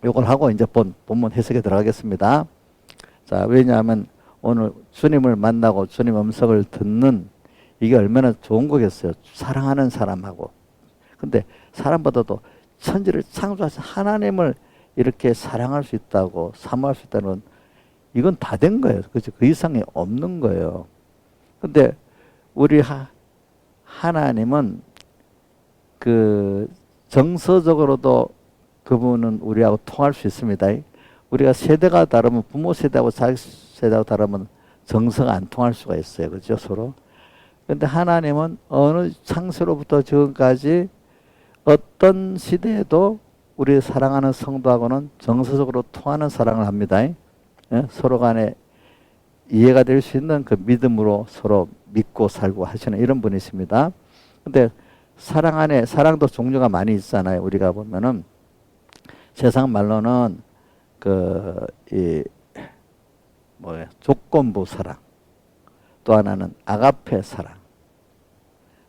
요걸 하고 이제 본문 해석에 들어가겠습니다. 자, 왜냐하면 오늘 주님을 만나고 주님 음성을 듣는 이게 얼마나 좋은 거겠어요. 사랑하는 사람하고. 근데 사람보다도 천지를 창조하신 하나님을 이렇게 사랑할 수 있다고 사모할 수 있다는 이건 다 된 거예요. 그렇죠? 그 이상이 없는 거예요. 근데 우리 하나님은 그 정서적으로도 그분은 우리하고 통할 수 있습니다. 우리가 세대가 다르면 부모 세대하고 자기 세대하고 다르면 정서가 안 통할 수가 있어요. 그죠? 서로. 근데 하나님은 어느 창세로부터 지금까지 어떤 시대에도 우리 사랑하는 성도하고는 정서적으로 통하는 사랑을 합니다. 예? 서로 간에 이해가 될 수 있는 그 믿음으로 서로 믿고 살고 하시는 이런 분이십니다. 근데 사랑 안에 사랑도 종류가 많이 있잖아요. 우리가 보면은 세상 말로는 조건부 사랑, 또 하나는 아가페 사랑.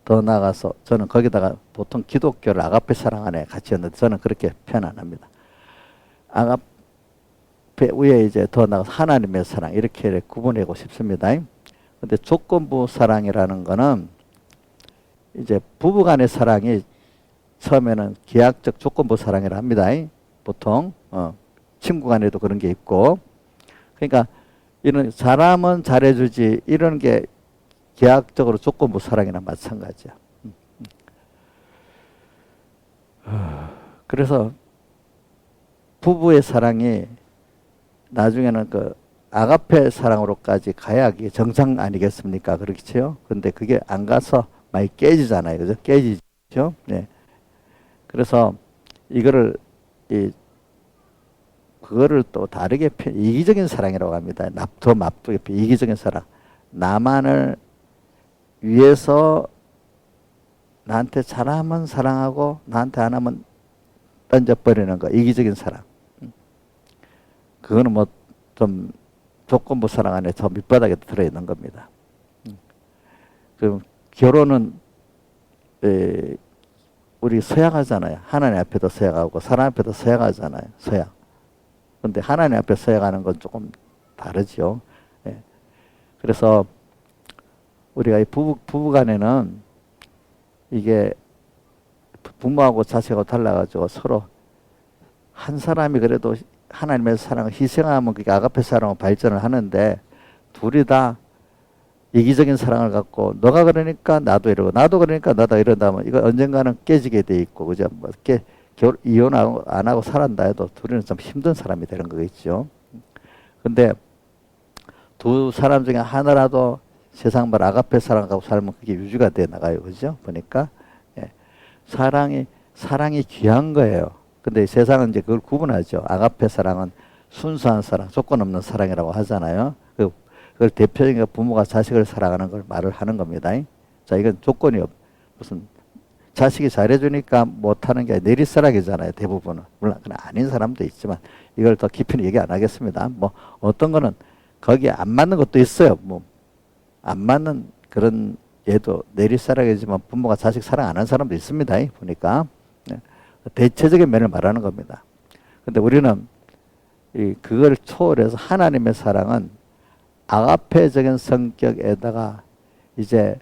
더 나아가서 저는 거기다가 보통 기독교를 아가페 사랑 안에 같이 했는데 저는 그렇게 표현 안 합니다. 아가페 위에 이제 더 나아가서 하나님의 사랑 이렇게 구분하고 싶습니다. 근데 조건부 사랑이라는 거는 이제 부부간의 사랑이 처음에는 계약적 조건부 사랑이라 합니다. 보통 친구 간에도 그런 게 있고, 그러니까 이런 사람은 잘해주지 이런 게 계약적으로 조건부 사랑이나 마찬가지야. 그래서 부부의 사랑이 나중에는 그 아가페 사랑으로까지 가야 이게 정상 아니겠습니까? 그렇죠? 근데 그게 안 가서 많이 깨지잖아요. 그죠? 깨지죠? 네. 그래서 이거를 그거를 또 다르게 이기적인 사랑이라고 합니다. 더 나쁘게 이기적인 사랑. 나만을 위해서 나한테 잘하면 사랑하고 나한테 안 하면 던져버리는 거. 이기적인 사랑. 그거는 뭐 좀 조건부 사랑 안에 저 밑바닥에 들어있는 겁니다. 그럼 결혼은 우리 서약하잖아요. 하나님 앞에도 서약하고 사람 앞에도 서약하잖아요. 서약. 근데 하나님 앞에 서약하는 건 조금 다르죠. 예. 그래서 우리가 이 부부간에는 이게 부모하고 자식하고 달라가지고 서로 한 사람이 그래도 하나님의 사랑을 희생하면 그게 아가페 사랑으로 발전을 하는데 둘이 다 이기적인 사랑을 갖고 너가 그러니까 나도 이러고 나도 그러니까 나도 이런다면 이거 언젠가는 깨지게 돼 있고 그죠? 뭐 이렇게 이혼 안 하고 살았다 해도 둘이는 좀 힘든 사람이 되는 거겠죠. 근데 두 사람 중에 하나라도 세상 말 아가페 사랑하고 살면 그게 유지가 돼 나가요. 그죠? 보니까 예. 사랑이 귀한 거예요. 근데 세상은 이제 그걸 구분하죠. 아가페 사랑은 순수한 사랑, 조건 없는 사랑이라고 하잖아요. 그걸 대표적인 부모가 자식을 사랑하는 걸 말을 하는 겁니다. 자, 이건 조건이 무슨 자식이 잘해주니까 못하는 게 내리사랑이잖아요. 대부분은. 물론 그건 아닌 사람도 있지만 이걸 더 깊이는 얘기 안 하겠습니다. 뭐 어떤 거는 거기에 안 맞는 것도 있어요. 뭐 안 맞는 그런 얘도 내리사랑이지만 부모가 자식 사랑 안 하는 사람도 있습니다. 보니까. 대체적인 면을 말하는 겁니다. 근데 우리는 그걸 초월해서 하나님의 사랑은 아가페적인 성격에다가 이제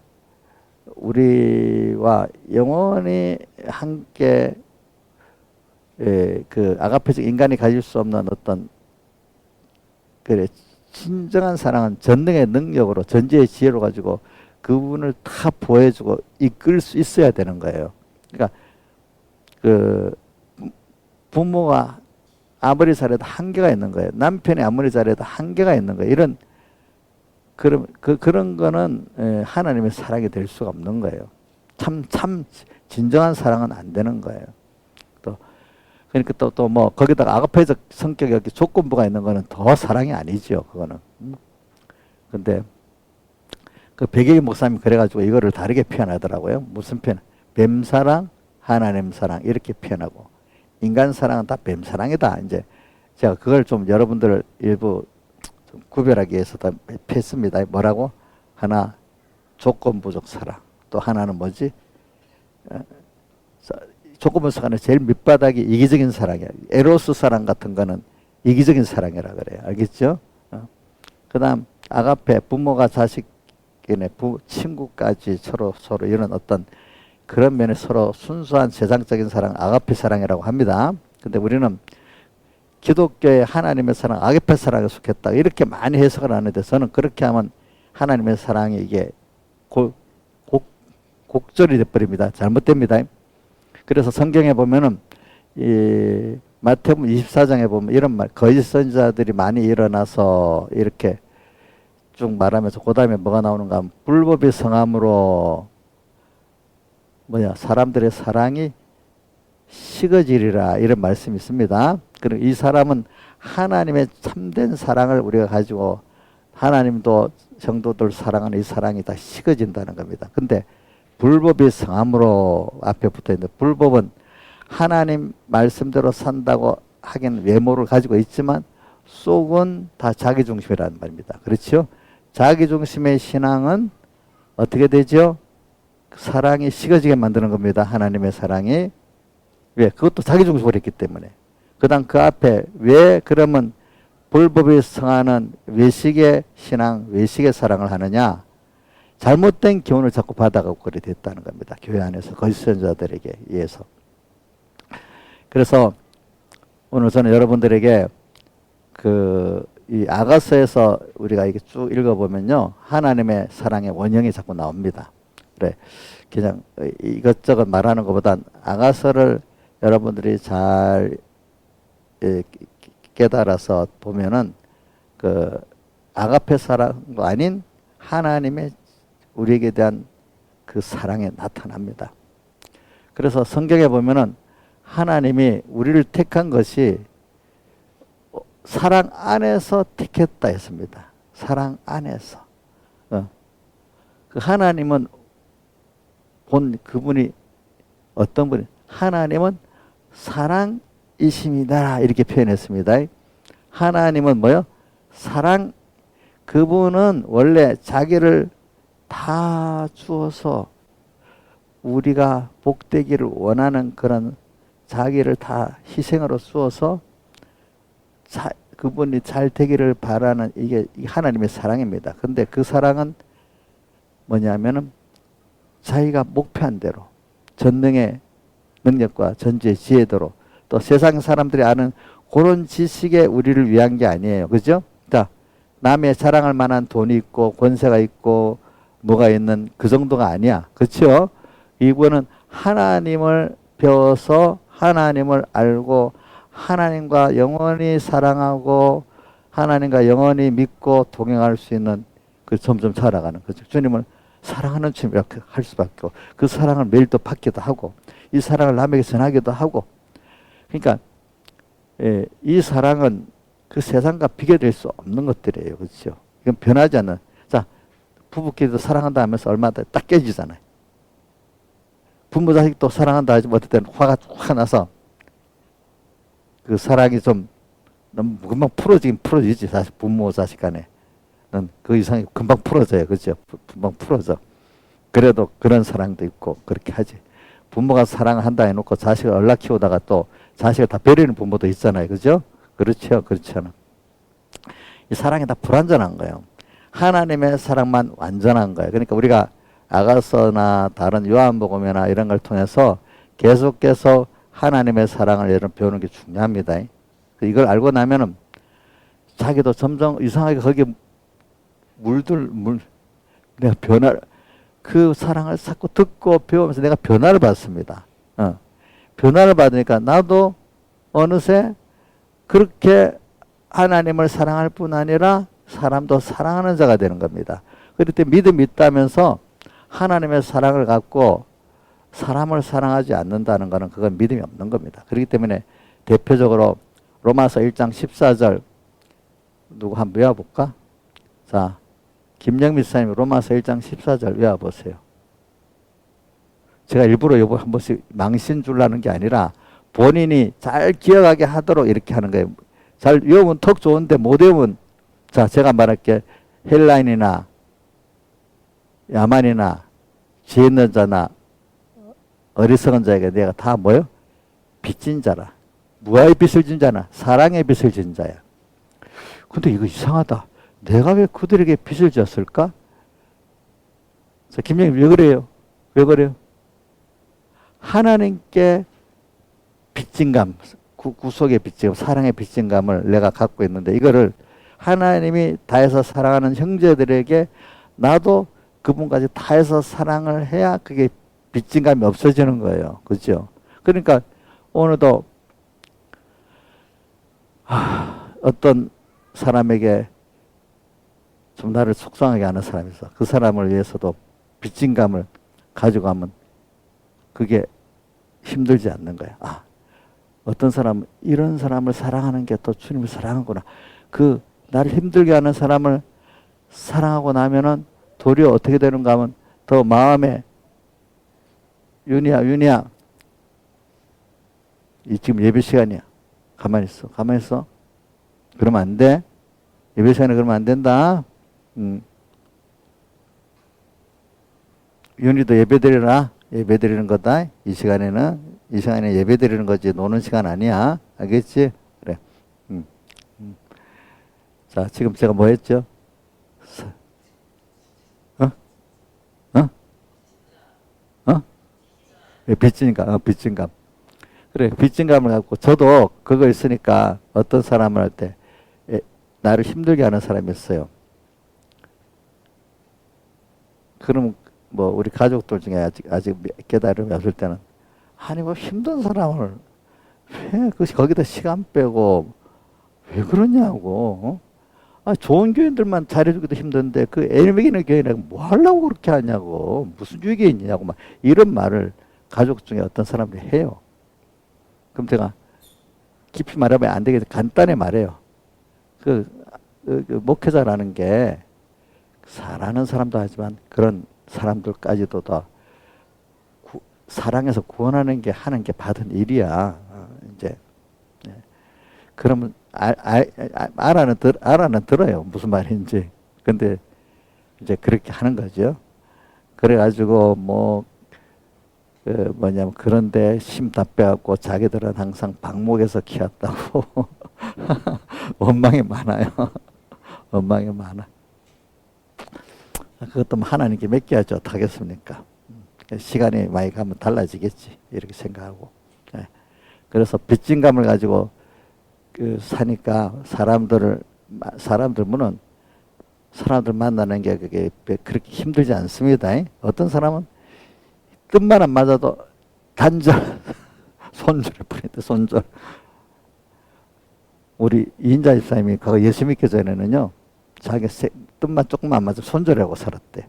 우리와 영원히 함께 그 아가페적 인간이 가질 수 없는 어떤 그래 진정한 사랑은 전능의 능력으로 전지의 지혜로 가지고 그분을 다 보여주고 이끌 수 있어야 되는 거예요. 그러니까 그 부모가 아무리 잘해도 한계가 있는 거예요. 남편이 아무리 잘해도 한계가 있는 거예요. 이런 그런 거는 하나님의 사랑이 될 수가 없는 거예요. 참 진정한 사랑은 안 되는 거예요. 또 그러니까 또 뭐 거기다가 아가페적 성격이 이렇게 조건부가 있는 거는 더 사랑이 아니죠. 그거는. 근데 그 백예기 목사님이 그래가지고 이거를 다르게 표현하더라고요. 무슨 표현? 뱀사랑, 하나님 사랑 이렇게 표현하고 인간 사랑은 다 뱀사랑이다. 이제 제가 그걸 좀 여러분들 일부 좀 구별하기 위해서 다 했습니다. 뭐라고? 하나 조건부적 사랑, 또 하나는 뭐지? 조건부적 사랑은 제일 밑바닥이 이기적인 사랑이야. 에로스 사랑 같은 거는 이기적인 사랑이라 그래요. 알겠죠? 그 다음 아가페, 부모가 자식이네, 친구까지 서로 이런 어떤 그런 면에 서로 순수한 세상적인 사랑, 아가페 사랑이라고 합니다. 근데 우리는 기독교의 하나님의 사랑, 아가페 사랑에 속했다. 이렇게 많이 해석을 하는데 저는 그렇게 하면 하나님의 사랑이 이게 곡절이 돼버립니다. 잘못됩니다. 그래서 성경에 보면은 이 마태복음 24장에 보면 이런 말, 거짓 선지자들이 많이 일어나서 이렇게 쭉 말하면서 그 다음에 뭐가 나오는가 하면 불법이 성함으로 사람들의 사랑이 식어지리라 이런 말씀이 있습니다. 그리고 이 사람은 하나님의 참된 사랑을 우리가 가지고 하나님도 성도들 사랑하는 이 사랑이 다 식어진다는 겁니다. 근데 불법이 성함으로 앞에 붙어 있는데 불법은 하나님 말씀대로 산다고 하기는 외모를 가지고 있지만 속은 다 자기중심이라는 말입니다. 그렇죠? 자기중심의 신앙은 어떻게 되죠? 사랑이 식어지게 만드는 겁니다. 하나님의 사랑이. 왜? 그것도 자기중심으로 했기 때문에. 그 다음 그 앞에 왜 그러면 불법이 성하는 외식의 신앙, 외식의 사랑을 하느냐? 잘못된 교훈을 자꾸 받아가고 그래 됐다는 겁니다. 교회 안에서 거짓 선지자들에게 의해서. 그래서 오늘 저는 여러분들에게 이 아가서에서 우리가 이게 쭉 읽어보면요. 하나님의 사랑의 원형이 자꾸 나옵니다. 그래. 그냥 이것저것 말하는 것보단 아가서를 여러분들이 잘 깨달아서 보면은 그 아가페 사랑도 아닌 하나님의 우리에게 대한 그 사랑에 나타납니다. 그래서 성경에 보면은 하나님이 우리를 택한 것이 사랑 안에서 택했다 했습니다. 사랑 안에서. 그 하나님은 그분이 어떤 분이 하나님은 사랑이십니다. 이렇게 표현했습니다. 하나님은 뭐요? 사랑. 그분은 원래 자기를 다 주어서 우리가 복되기를 원하는 그런 자기를 다 희생으로 쏘어서 그분이 잘 되기를 바라는 이게 하나님의 사랑입니다. 근데 그 사랑은 뭐냐면은 자기가 목표한 대로 전능의 능력과 전지의 지혜대로 또 세상 사람들이 아는 그런 지식에 우리를 위한 게 아니에요. 그죠? 자, 남의 자랑할 만한 돈이 있고 권세가 있고 뭐가 있는 그 정도가 아니야. 그렇죠? 이분은 하나님을 배워서 하나님을 알고 하나님과 영원히 사랑하고 하나님과 영원히 믿고 동행할 수 있는 그 점점 살아가는 거죠. 주님을 사랑하는 주님 이렇게 할 수밖에 없고 그 사랑을 매일 또 받기도 하고 이 사랑을 남에게 전하기도 하고 그러니까 이 사랑은 그 세상과 비교될 수 없는 것들이에요. 그렇죠? 이건 변하지 않는. 자, 부부끼리도 사랑한다 하면서 얼마나 딱 깨지잖아요. 부모 자식도 사랑한다 하지만 어떨 때는 화가 확 나서 그 사랑이 좀 너무 금방 풀어지지 사실 부모 자식 간에 그 이상이 금방 풀어져요. 그렇죠? 금방 풀어져. 그래도 그런 사랑도 있고 그렇게 하지. 부모가 사랑한다 해놓고 자식을 얼라 키우다가 또 자식을 다 버리는 부모도 있잖아요. 그죠? 그렇죠? 그렇잖아. 이 사랑이 다 불완전한 거예요. 하나님의 사랑만 완전한 거예요. 그러니까 우리가 아가서나 다른 요한복음이나 이런 걸 통해서 계속해서 하나님의 사랑을 여러분 배우는 게 중요합니다. 이걸 알고 나면은 자기도 점점 이상하게 거기에 내가 그 사랑을 자꾸 듣고 배우면서 내가 변화를 받습니다. 변화를 받으니까 나도 어느새 그렇게 하나님을 사랑할 뿐 아니라 사람도 사랑하는 자가 되는 겁니다. 그럴 때 믿음이 있다면서 하나님의 사랑을 갖고 사람을 사랑하지 않는다는 것은 그건 믿음이 없는 겁니다. 그렇기 때문에 대표적으로 로마서 1장 14절 누구 한번 외워볼까? 자, 김영미 사님이 로마서 1장 14절 외워보세요. 제가 일부러 이거 한 번씩 망신 주려는 게 아니라 본인이 잘 기억하게 하도록 이렇게 하는 거예요. 잘 외우면 턱 좋은데 못 외우면, 자, 제가 말할게. 헬라인이나 야만이나 지혜 있는 자나 어리석은 자에게 내가 다 뭐요? 빚진 자라. 무화의 빚을 진 자나 사랑의 빚을 진 자야. 근데 이거 이상하다. 내가 왜 그들에게 빚을 졌을까? 자, 김영희 왜 그래요? 왜 그래요? 하나님께 빚진 감, 구속의 빚진 감, 사랑의 빚진 감을 내가 갖고 있는데 이거를 하나님이 다해서 사랑하는 형제들에게 나도 그분까지 다해서 사랑을 해야 그게 빚진 감이 없어지는 거예요. 그렇죠? 그러니까 오늘도 어떤 사람에게 좀 나를 속상하게 하는 사람이 있어. 그 사람을 위해서도 빚진 감을 가지고 가면 그게 힘들지 않는 거야. 어떤 사람은 이런 사람을 사랑하는 게 또 주님을 사랑하구나. 그 나를 힘들게 하는 사람을 사랑하고 나면은 도리어 어떻게 되는가 하면 더 마음에 윤희야 이 지금 예배 시간이야. 가만히 있어. 그러면 안 돼. 예배 시간에 그러면 안 된다. 윤희도 예배 드리라. 예배 드리는 거다. 이 시간에 예배 드리는 거지 노는 시간 아니야. 알겠지? 그래. 자, 지금 제가 뭐 했죠? 빚진 감. 그래, 빚진 감을 갖고 저도 그거 있으니까 어떤 사람을 할 때 나를 힘들게 하는 사람이 있어요. 그럼 뭐 우리 가족들 중에 아직 깨달음이 없을 때는 아니 뭐 힘든 사람을 왜 거기다 시간 빼고 왜 그러냐고. 좋은 교인들만 잘해주기도 힘든데 그 애 먹이는 교인은 뭐 하려고 그렇게 하냐고. 무슨 유익이 있냐고 막 이런 말을 가족 중에 어떤 사람들이 해요. 그럼 제가 깊이 말하면 안 되겠지. 간단히 말해요. 그 목회자라는 게 사랑하는 사람도 하지만 그런 사람들까지도 다 사랑해서 구원하는 게 하는 게 받은 일이야. 이제 그러면 알아는 들어요. 무슨 말인지. 근데 이제 그렇게 하는 거죠. 그래가지고 뭐냐면 그런데 심 다 빼갖고 자기들은 항상 방목에서 키웠다고 원망이 많아요. 원망이 많아. 그것도 하나님께 맡겨야죠. 어떡하겠습니까? 시간이 많이 가면 달라지겠지. 이렇게 생각하고. 그래서 빚진 감을 가지고 사니까 사람들 만나는 게 그게 그렇게 힘들지 않습니다. 어떤 사람은 뜻만 안 맞아도 단절 손절해 버린다. 손절. 우리 이인자 집사님이 그거 예수 믿기 전에는요 자기 뜻만 조금만 안 맞으면 손절하고 살았대.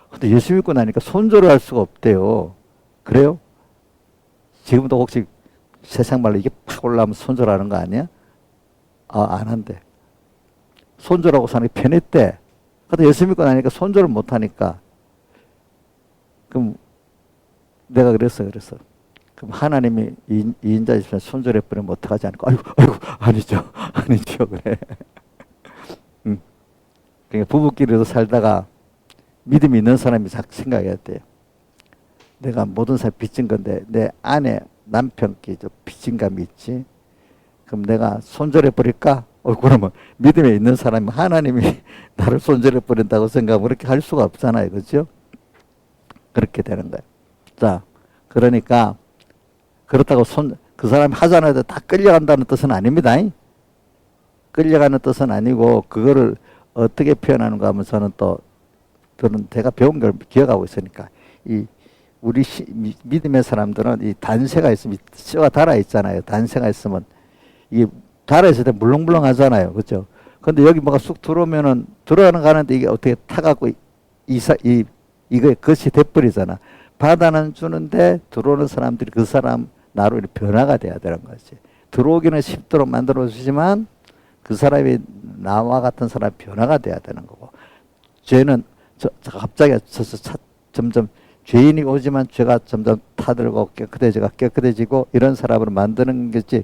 근데 예수 믿고 나니까 손절을 할 수가 없대요. 그래요? 지금도 혹시 세상 말로 이게 팍 올라오면 손절하는 거 아니야? 안 한대. 손절하고 사는 게 편했대. 근데 예수 믿고 나니까 손절을 못 하니까. 그럼 내가 그랬어. 그럼 하나님이 이인자 집사님 손절해 버리면 어떡하지 않을까? 아이고, 아니죠. 그래. 그러니까 부부끼리도 살다가 믿음이 있는 사람이 자꾸 생각해야 돼요. 내가 모든 사람 빚진 건데 내 아내 남편께 빚진 감이 있지. 그럼 내가 손절해 버릴까? 그러면 믿음에 있는 사람이 하나님이 나를 손절해 버린다고 생각하면 그렇게 할 수가 없잖아요. 그렇죠? 그렇게 되는 거예요. 자, 그러니까 그렇다고 그 사람이 하자는 데 다 끌려간다는 뜻은 아닙니다. 끌려가는 뜻은 아니고 그거를 어떻게 표현하는가 하면 저는 또 그런 제가 배운 걸 기억하고 있으니까 이 우리 믿음의 사람들은 이 단세가 있으면 뼈가 달아 있잖아요. 단세가 있으면 이게 달아 있을 때 물렁물렁 하잖아요. 그렇죠? 근데 여기 뭐가 쑥 들어오면은 들어가는 가는데 이게 어떻게 타갖고 이거 것이 돼버리잖아. 받아는 주는데 들어오는 사람들이 그 사람 나로 변화가 돼야 되는 거지. 들어오기는 쉽도록 만들어 주지만 그 사람이 나와 같은 사람 변화가 돼야 되는 거고. 죄는 갑자기 점점 죄인이 오지만 죄가 점점 타들고 깨끗해지고 이런 사람으로 만드는 거지.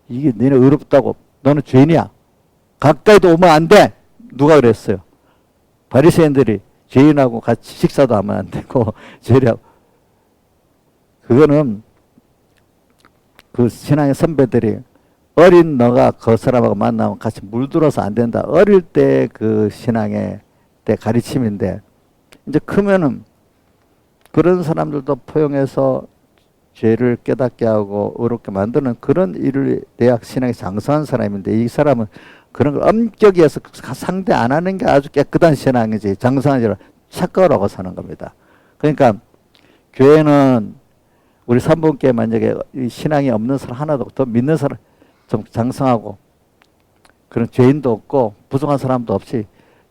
이게 너네 어렵다고 너는 죄인이야. 가까이도 오면 안 돼. 누가 그랬어요? 바리새인들이 죄인하고 같이 식사도 하면 안 되고 죄라고. 그거는 그 신앙의 선배들이 어린 너가 그 사람하고 만나면 같이 물들어서 안 된다. 어릴 때 그 신앙의 때 가르침인데 이제 크면은 그런 사람들도 포용해서 죄를 깨닫게 하고 어렵게 만드는 그런 일을 내야 신앙이 장성한 사람인데 이 사람은 그런 걸 엄격히 해서 상대 안 하는 게 아주 깨끗한 신앙이지 장성한 일을 착각을 하고 사는 겁니다. 그러니까 교회는 우리 삼분교회 만약에 신앙이 없는 사람 하나도 없고 더 믿는 사람 좀 장성하고 그런 죄인도 없고 부족한 사람도 없이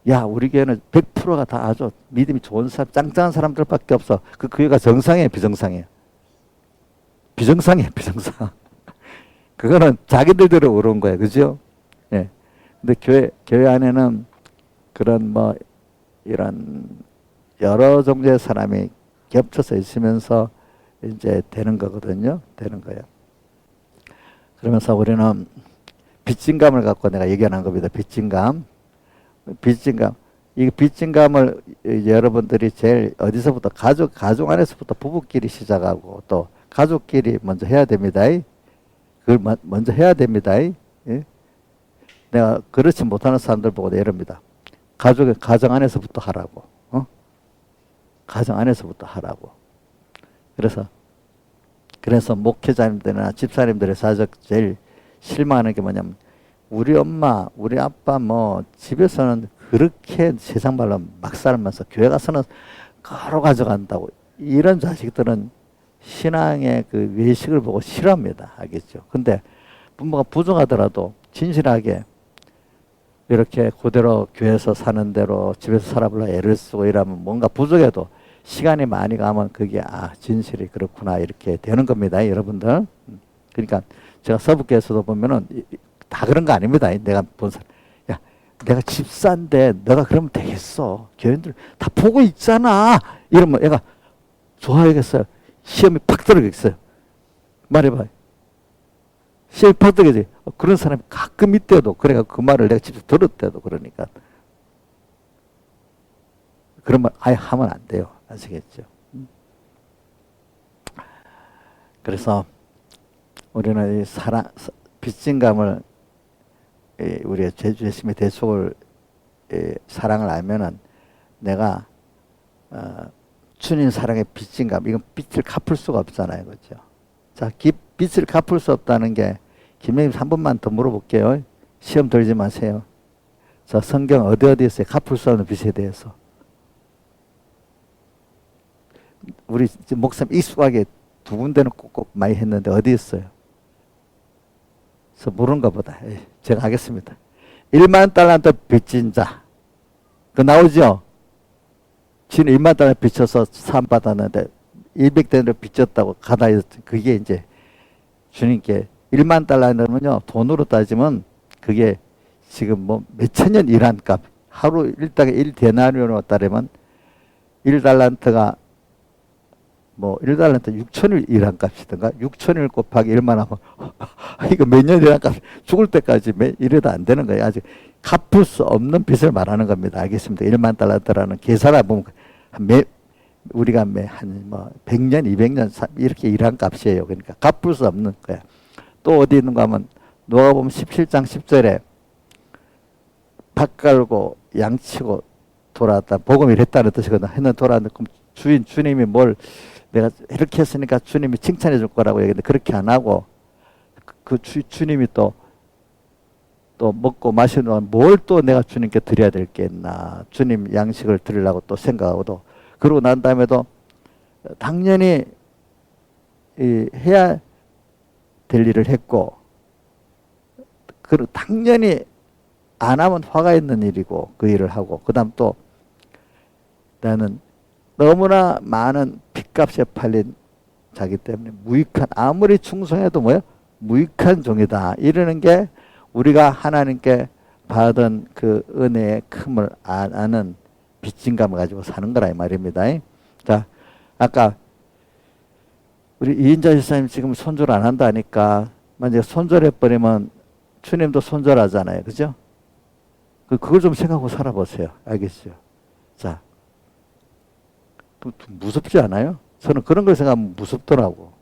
야 우리 교회는 100%가 다 아주 믿음이 좋은 사람 짱짱한 사람들밖에 없어. 그 교회가 정상이에요 비정상이에요? 비정상이에요 비정상. 그거는 자기들대로 오른 거예요. 그죠? 예. 근데 교회 안에는 그런 뭐 이런 여러 종류의 사람이 겹쳐서 있으면서 이제 되는 거거든요. 되는 거예요. 그러면서 우리는 빚진감을 갖고 내가 얘기하는 겁니다. 빚진감. 이 빚진감을 여러분들이 제일 어디서부터 가족 안에서부터 부부끼리 시작하고 또 가족끼리 먼저 해야 됩니다. 그걸 먼저 해야 됩니다. 예? 내가 그렇지 못하는 사람들 보고 이럽니다. 가정 안에서부터 하라고. 가정 안에서부터 하라고. 그래서 목회자님들이나 집사님들의 사적 제일 실망하는 게 뭐냐면 우리 엄마, 우리 아빠 뭐 집에서는 그렇게 세상 말로 막 살면서 교회 가서는 거로 가져간다고. 이런 자식들은 신앙의 그 외식을 보고 싫어합니다. 알겠죠? 근데 부모가 부족하더라도 진실하게 이렇게 그대로 교회에서 사는 대로 집에서 살아보려 애를 쓰고 이러면 뭔가 부족해도 시간이 많이 가면 그게 진실이 그렇구나 이렇게 되는 겁니다. 여러분들. 그러니까 제가 서북교에서도 보면은 다 그런 거 아닙니다. 내가 본 사람. 야, 내가 집사인데 너가 그러면 되겠어. 교인들 다 보고 있잖아. 이러면 얘가 좋아하겠어요. 시험이 팍 들어가겠어요. 말해봐요. 시험이 팍 들어가지. 그런 사람이 가끔 있대도 그래가 그 말을 내가 직접 들었대도 그러니까. 그런 말 아예 하면 안 돼요. 아시겠죠? 그래서 우리는 이 빚진감을 우리의 제주 예수님의 대속을 사랑을 알면은 내가 주님 사랑의 빚진감 이건 빚을 갚을 수가 없잖아요, 그렇죠? 자, 빚을 갚을 수 없다는 게 김영님 한 번만 더 물어볼게요. 시험 들지 마세요. 자, 성경 어디 있어요? 갚을 수 없는 빚에 대해서. 우리 목사님 익숙하게 두 군데는 꼭 많이 했는데 어디 있어요? 그래서 모르는가 보다. 제가 하겠습니다. 1만 달란트 빚진 자. 그 나오죠? 지는 1만 달란트 빚져서 산 받았는데 200대를 빚졌다고 가다 그게 이제 주님께 1만 달란트는요 돈으로 따지면 그게 지금 뭐 몇천 년 일한 값. 하루 일당에 1데나리온으로 따르면 1달란트가 뭐 1달란트 6천일 일한 값이든가 6천일 곱하기 1만 하면 이거 몇 년 일한 값 죽을 때까지 이래도 안 되는 거예요. 아직 갚을 수 없는 빚을 말하는 겁니다. 알겠습니다. 1만 달란트라는 계산을 보면 우리가 한 100년 200년 이렇게 일한 값이에요. 그러니까 갚을 수 없는 거야. 또 어디 있는가 하면 누가복음 17장 10절에 밭 갈고 양치고 돌아왔다. 복음을 했다는 뜻이거든. 했는 돌아왔는데 그럼 주님이 뭘 내가 이렇게 했으니까 주님이 칭찬해 줄 거라고 얘기했는데 그렇게 안 하고 주님이 또 먹고 마시는 동안 뭘 또 내가 주님께 드려야 될 게 있나. 주님 양식을 드리려고 또 생각하고도 그러고 난 다음에도 당연히 해야 될 일을 했고 당연히 안 하면 화가 있는 일이고 그 일을 하고 그 다음 또 나는 너무나 많은 핏값에 팔린 자기 때문에 무익한 아무리 충성해도 뭐예요? 무익한 종이다. 이러는 게 우리가 하나님께 받은 그 은혜의 큼을 아는 빚진감을 가지고 사는 거라 이 말입니다. 자, 아까 우리 이인자 집사님 지금 손절 안 한다니까 만약에 손절해버리면 주님도 손절하잖아요. 그죠? 그걸 좀 생각하고 살아보세요. 알겠어요? 자, 좀 무섭지 않아요? 저는 그런 걸 생각하면 무섭더라고.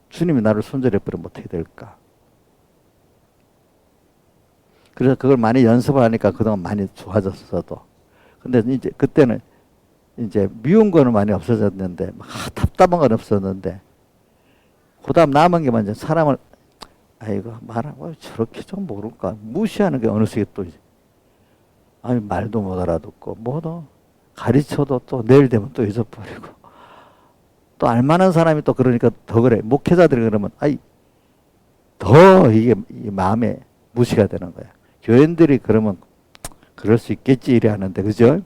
주님이 나를 손절해버리면 어떻게 될까? 그래서 그걸 많이 연습을 하니까 그동안 많이 좋아졌어도. 근데 이제 그때는 이제 미운 거는 많이 없어졌는데, 답답한 건 없었는데, 그 다음 남은 게 먼저 사람을, 아이고, 말하고 저렇게 좀 모를까. 무시하는 게 어느새 또, 아니, 말도 못 알아듣고, 뭐도 가르쳐도 또 내일 되면 또 잊어버리고. 또 알만한 사람이 또 그러니까 더 그래. 목회자들이 그러면, 더 이게 이 마음에 무시가 되는 거야. 교인들이 그러면 그럴 수 있겠지 이래 하는데 그죠?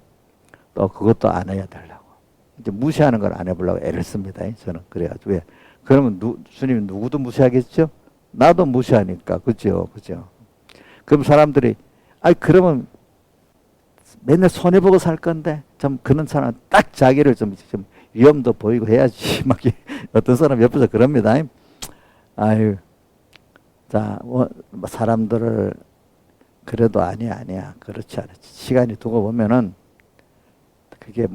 또 그것도 안 해야 되려고 이제 무시하는 걸 안 해보려고 애를 씁니다. 저는 그래가지고 왜? 그러면 주님이 누구도 무시하겠죠? 나도 무시하니까 그죠? 그럼 사람들이 그러면 맨날 손해보고 살 건데 좀 그런 사람 딱 자기를 좀 위험도 보이고 해야지 막 어떤 사람 옆에서 그럽니다. 아유, 자 사람들을 그래도 아니야. 그렇지 않지. 시간이 두고 보면은 그게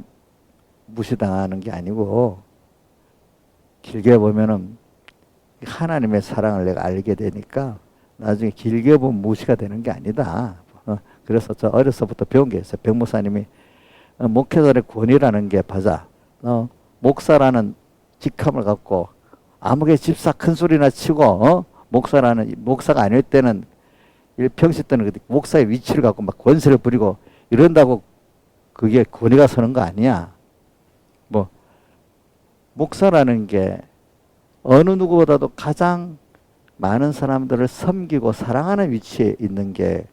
무시당하는 게 아니고 길게 보면은 하나님의 사랑을 내가 알게 되니까 나중에 길게 보면 무시가 되는 게 아니다. 그래서 저 어려서부터 배운 게 있어요. 백 목사님이 목회자의 권위라는 게 바자. 목사라는 직함을 갖고 아무개 집사 큰 소리나 치고 목사가 아닐 때는 평시 때는 목사의 위치를 갖고 막 권세를 부리고 이런다고 그게 권위가 서는 거 아니야. 뭐 목사라는 게 어느 누구보다도 가장 많은 사람들을 섬기고 사랑하는 위치에 있는 게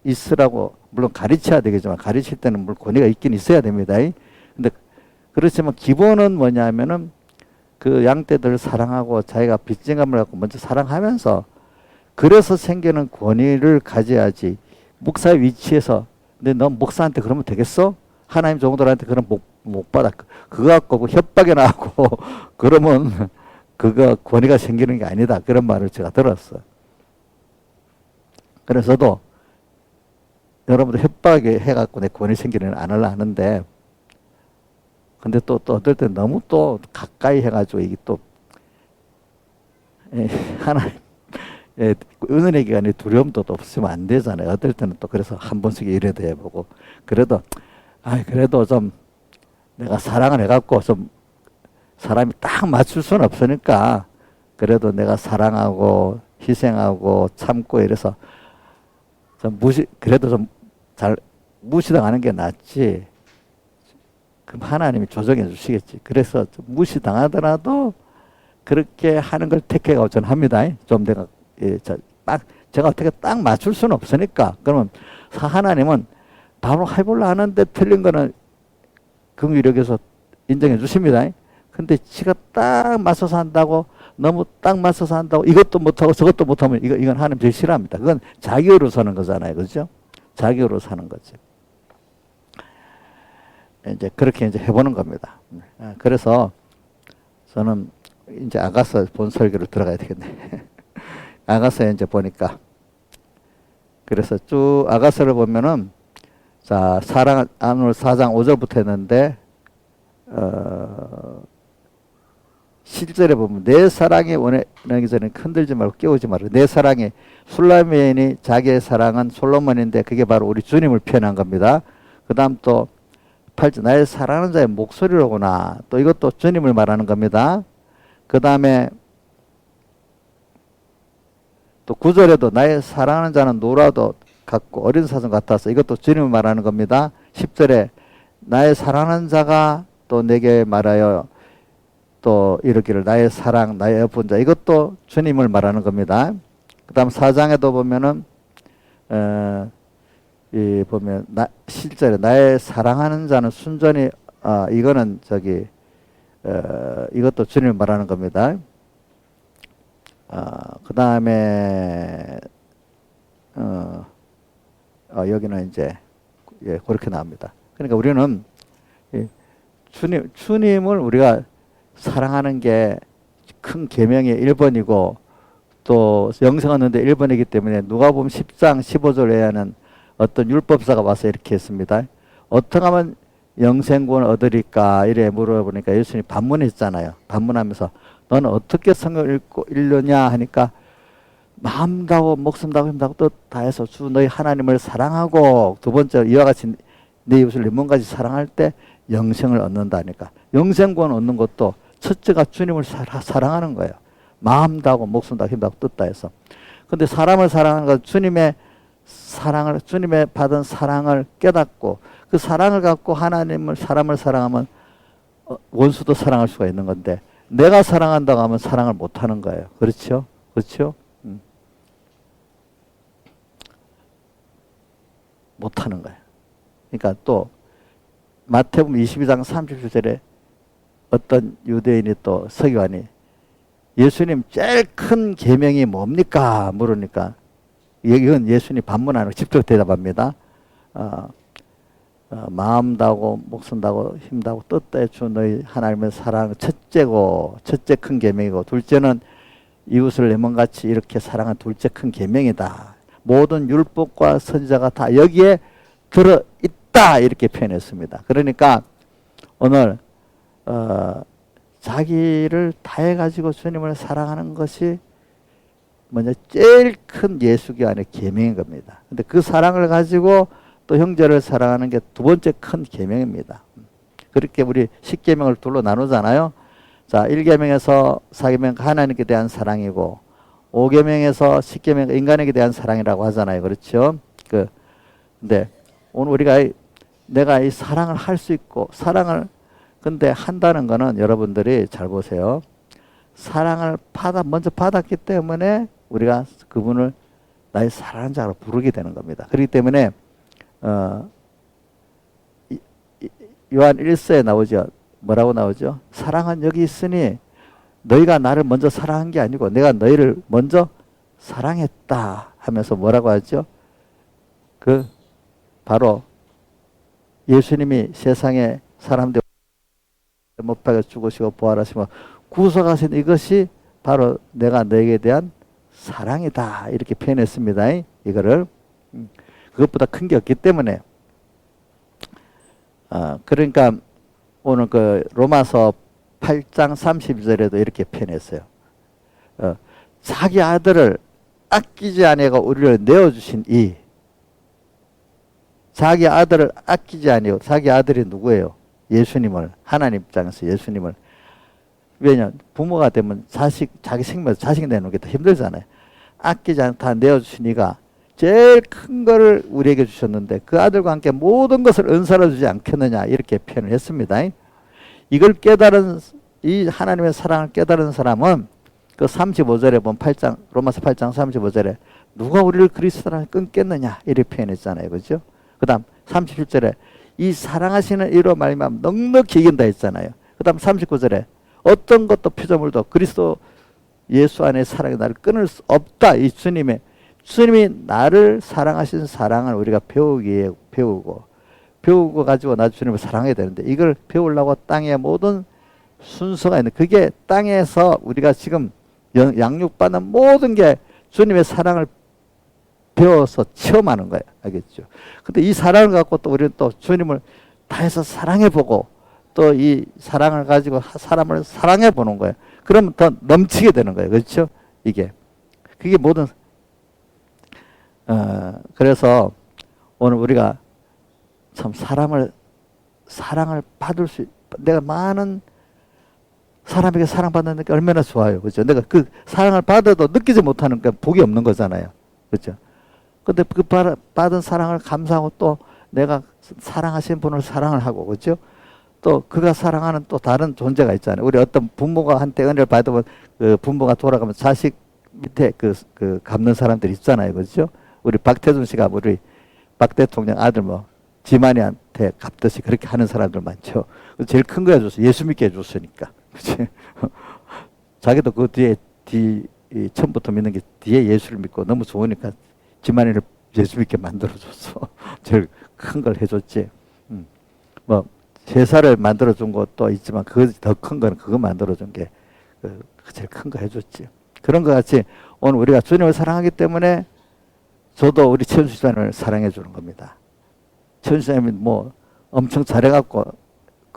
있으라고 물론 가르쳐야 되겠지만 가르칠 때는 물론 권위가 있긴 있어야 됩니다. 근데 그렇지만 기본은 뭐냐면은 그 양떼들을 사랑하고 자기가 빚진감을 갖고 먼저 사랑하면서 그래서 생기는 권위를 가져야지. 목사의 위치에서 근데 너 목사한테 그러면 되겠어? 하나님 종들한테 그럼 못 받아. 그거 갖고 협박이 나고 그러면 그거 권위가 생기는 게 아니다. 그런 말을 제가 들었어요. 그래서도 여러분들 협박에 해갖고 내 권위 생기는 안 하려 하는데 근데 또 어떨 때 너무 또 가까이 해가지고 이게 또 하나님 은은의 기간에 두려움도 없으면 안 되잖아요. 어떨 때는 또 그래서 한 번씩 이래도 해보고 그래도 좀 내가 사랑을 해갖고 좀 사람이 딱 맞출 수는 없으니까 그래도 내가 사랑하고 희생하고 참고 이래서 좀 그래도 좀 잘 무시당하는 게 낫지. 그럼 하나님이 조정해 주시겠지. 그래서 좀 무시당하더라도 그렇게 하는 걸 택해가고 저는 합니다. 좀 내가 제가 어떻게 딱 맞출 수는 없으니까. 그러면 하나님은 바로 해보려 하는데 틀린 거는 긍휼력에서 인정해 주십니다. 근데 지가 딱 맞서서 한다고 너무 딱 맞서서 한다고 이것도 못하고 저것도 못하면 이건 하나님 제일 싫어합니다. 그건 자기로 사는 거잖아요. 그렇죠? 자기로 사는 거지. 이제 그렇게 이제 해보는 겁니다. 그래서 저는 이제 아가서 본 설교를 들어가야 되겠네. 아가서에 이제 보니까 그래서 쭉 아가서를 보면은 자 사랑 오늘 4장 5절부터 했는데 실제로 보면 내 사랑이 원하기 전에 흔들지 말고 깨우지 말고 내 사랑이 술라미인이 자기의 사랑은 솔로몬인데 그게 바로 우리 주님을 표현한 겁니다. 그 다음 또 8절 나의 사랑하는 자의 목소리로구나. 또 이것도 주님을 말하는 겁니다. 그 다음에 또 9절에도 나의 사랑하는 자는 노라도 같고 어린 사슴 같아서 이것도 주님을 말하는 겁니다. 10절에 나의 사랑하는 자가 또 내게 말하여 또 이르기를 나의 사랑 나의 예쁜 자 이것도 주님을 말하는 겁니다. 그 다음 4장에도 보면은 이 보면 7절에 나의 사랑하는 자는 순전히 이거는 이것도 주님을 말하는 겁니다. 그 다음에 여기는 이제 그렇게 나옵니다. 그러니까 우리는 주님을 우리가 사랑하는 게 큰 계명의 1번이고 또 영생 얻는데 1번이기 때문에 누가복음 10장 15절에는 어떤 율법사가 와서 이렇게 했습니다. 어떻게 하면 영생구원을 얻으리까 이래 물어보니까 예수님이 반문했잖아요. 반문하면서 너는 어떻게 성경을 읽느냐 하니까 마음 다하고 목숨 다하고 힘 다하고 뜻 다해서 주 너희 하나님을 사랑하고 두 번째 이와 같이 내 이웃을 내 몸까지 사랑할 때 영생을 얻는다니까. 영생구원 얻는 것도 첫째가 주님을 사랑하는 거예요. 마음 다하고 목숨 다하고 힘 다하고 뜻 다해서. 근데 사람을 사랑하는 건 주님의 받은 사랑을 깨닫고 그 사랑을 갖고 사람을 사랑하면 원수도 사랑할 수가 있는 건데 내가 사랑한다고 하면 사랑을 못 하는 거예요. 그렇죠? 그렇죠? 못 하는 거예요. 그러니까 또 마태복음 22장 37절에 어떤 유대인이 또 서기관이 예수님 제일 큰 계명이 뭡니까? 물으니까 이건 예수님 반문하는 직접 대답합니다. 마음 다하고 목숨 다하고 힘 다하고 뜻 다해 주 너희 하나님의 사랑 첫째 큰 계명이고 둘째는 이웃을 내 몸같이 이렇게 사랑한 둘째 큰 계명이다. 모든 율법과 선지자가 다 여기에 들어있다 이렇게 표현했습니다. 그러니까 오늘 자기를 다해가지고 주님을 사랑하는 것이 먼저 제일 큰 예수교 안의 계명인 겁니다. 근데 그 사랑을 가지고 또 형제를 사랑하는 게 두 번째 큰 계명입니다. 그렇게 우리 10계명을 둘로 나누잖아요. 자, 1계명에서 4계명 하나님께 대한 사랑이고 5계명에서 10계명 인간에게 대한 사랑이라고 하잖아요. 그렇죠? 근데 오늘 내가 이 사랑을 할 수 있고 근데 한다는 거는 여러분들이 잘 보세요. 사랑을 먼저 받았기 때문에 우리가 그분을 나의 사랑하는 자로 부르게 되는 겁니다. 그렇기 때문에 요한 1서에 나오죠. 뭐라고 나오죠? 사랑은 여기 있으니 너희가 나를 먼저 사랑한 게 아니고 내가 너희를 먼저 사랑했다 하면서 뭐라고 하죠? 바로 예수님이 세상에 사람들 못 박아 죽으시고 부활하시고 구속하신 이것이 바로 내가 너에게 대한 사랑이다 이렇게 표현했습니다. 이거를 그것보다 큰 게 없기 때문에 그러니까 오늘 로마서 8장 32절에도 이렇게 표현했어요. 자기 아들을 아끼지 아니하고 우리를 내어주신 자기 아들을 아끼지 아니하고 자기 아들이 누구예요? 예수님을 하나님 입장에서 예수님을 왜냐 부모가 되면 자기 생명 자식 내놓는 게 더 힘들잖아요. 아끼지 않다 내어주신 이가 제일 큰 거를 우리에게 주셨는데 그 아들과 함께 모든 것을 은사로 주지 않겠느냐 이렇게 표현을 했습니다. 이걸 깨달은 이 하나님의 사랑을 깨달은 사람은 그 35절에 보면 로마서 8장 35절에 누가 우리를 그리스도 사랑을 끊겠느냐 이렇게 표현했잖아요. 그죠? 그 다음 37절에 이 사랑하시는 이로 말미암아 넉넉히 이긴다 했잖아요. 그 다음 39절에 어떤 것도 피조물도 그리스도 예수 안에 사랑이 나를 끊을 수 없다. 이 주님이 나를 사랑하신 사랑을 우리가 배우고 가지고 나 주님을 사랑해야 되는데 이걸 배우려고 땅의 모든 순서가 있는 그게 땅에서 우리가 지금 양육받는 모든 게 주님의 사랑을 배워서 체험하는 거예요. 알겠죠? 근데 이 사랑을 갖고 또 우리는 또 주님을 다해서 사랑해보고 또 이 사랑을 가지고 사람을 사랑해보는 거예요. 그러면 더 넘치게 되는 거예요. 그렇죠? 그게 모든 그래서 오늘 우리가 참 사람을 사랑을 내가 많은 사람에게 사랑받는 게 얼마나 좋아요. 그죠? 내가 그 사랑을 받아도 느끼지 못하는 게 복이 없는 거잖아요. 그죠? 근데 그 받은 사랑을 감사하고 또 내가 사랑하신 분을 사랑을 하고, 그죠? 또 그가 사랑하는 또 다른 존재가 있잖아요. 우리 어떤 부모가 한테 은혜를 받으면 그 부모가 돌아가면 자식 밑에 그 갚는 사람들이 있잖아요. 그죠? 우리 박태준 씨가 우리 박 대통령 아들 뭐 지만이한테 갚듯이 그렇게 하는 사람들 많죠. 제일 큰 거 해줬어. 예수 믿게 해줬으니까. 그치? 자기도 그 처음부터 믿는 게 뒤에 예수를 믿고 너무 좋으니까 지만이를 예수 믿게 만들어줬어. 제일 큰 걸 해줬지. 뭐 제사를 만들어준 것도 있지만 그 더 큰 거는 그거 만들어준 게 제일 큰 거 해줬지. 그런 것 같이 오늘 우리가 주님을 사랑하기 때문에 저도 우리 최은수 집사님을 사랑해 주는 겁니다. 최은수 집사님이 뭐 엄청 잘해갖고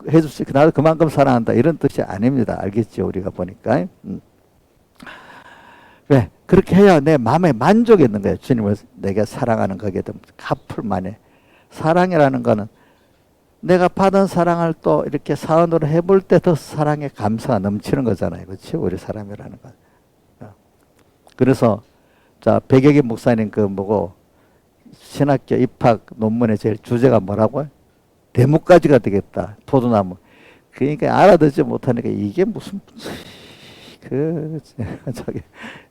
해줄 수 있고 나도 그만큼 사랑한다 이런 뜻이 아닙니다. 알겠죠? 우리가 보니까. 왜? 그렇게 해야 내 마음에 만족이 있는 거예요. 주님을 내가 사랑하는 거기에 대한 갚을 만해. 사랑이라는 거는 내가 받은 사랑을 또 이렇게 사원으로 해볼 때 더 사랑의 감사가 넘치는 거잖아요. 그렇죠? 우리 사람이라는 건. 그래서 자 백혁인 목사님 그 뭐고 신학교 입학 논문의 제일 주제가 뭐라고요? 대목까지가 되겠다. 포도나무. 그러니까 알아듣지 못하니까 이게 무슨 저기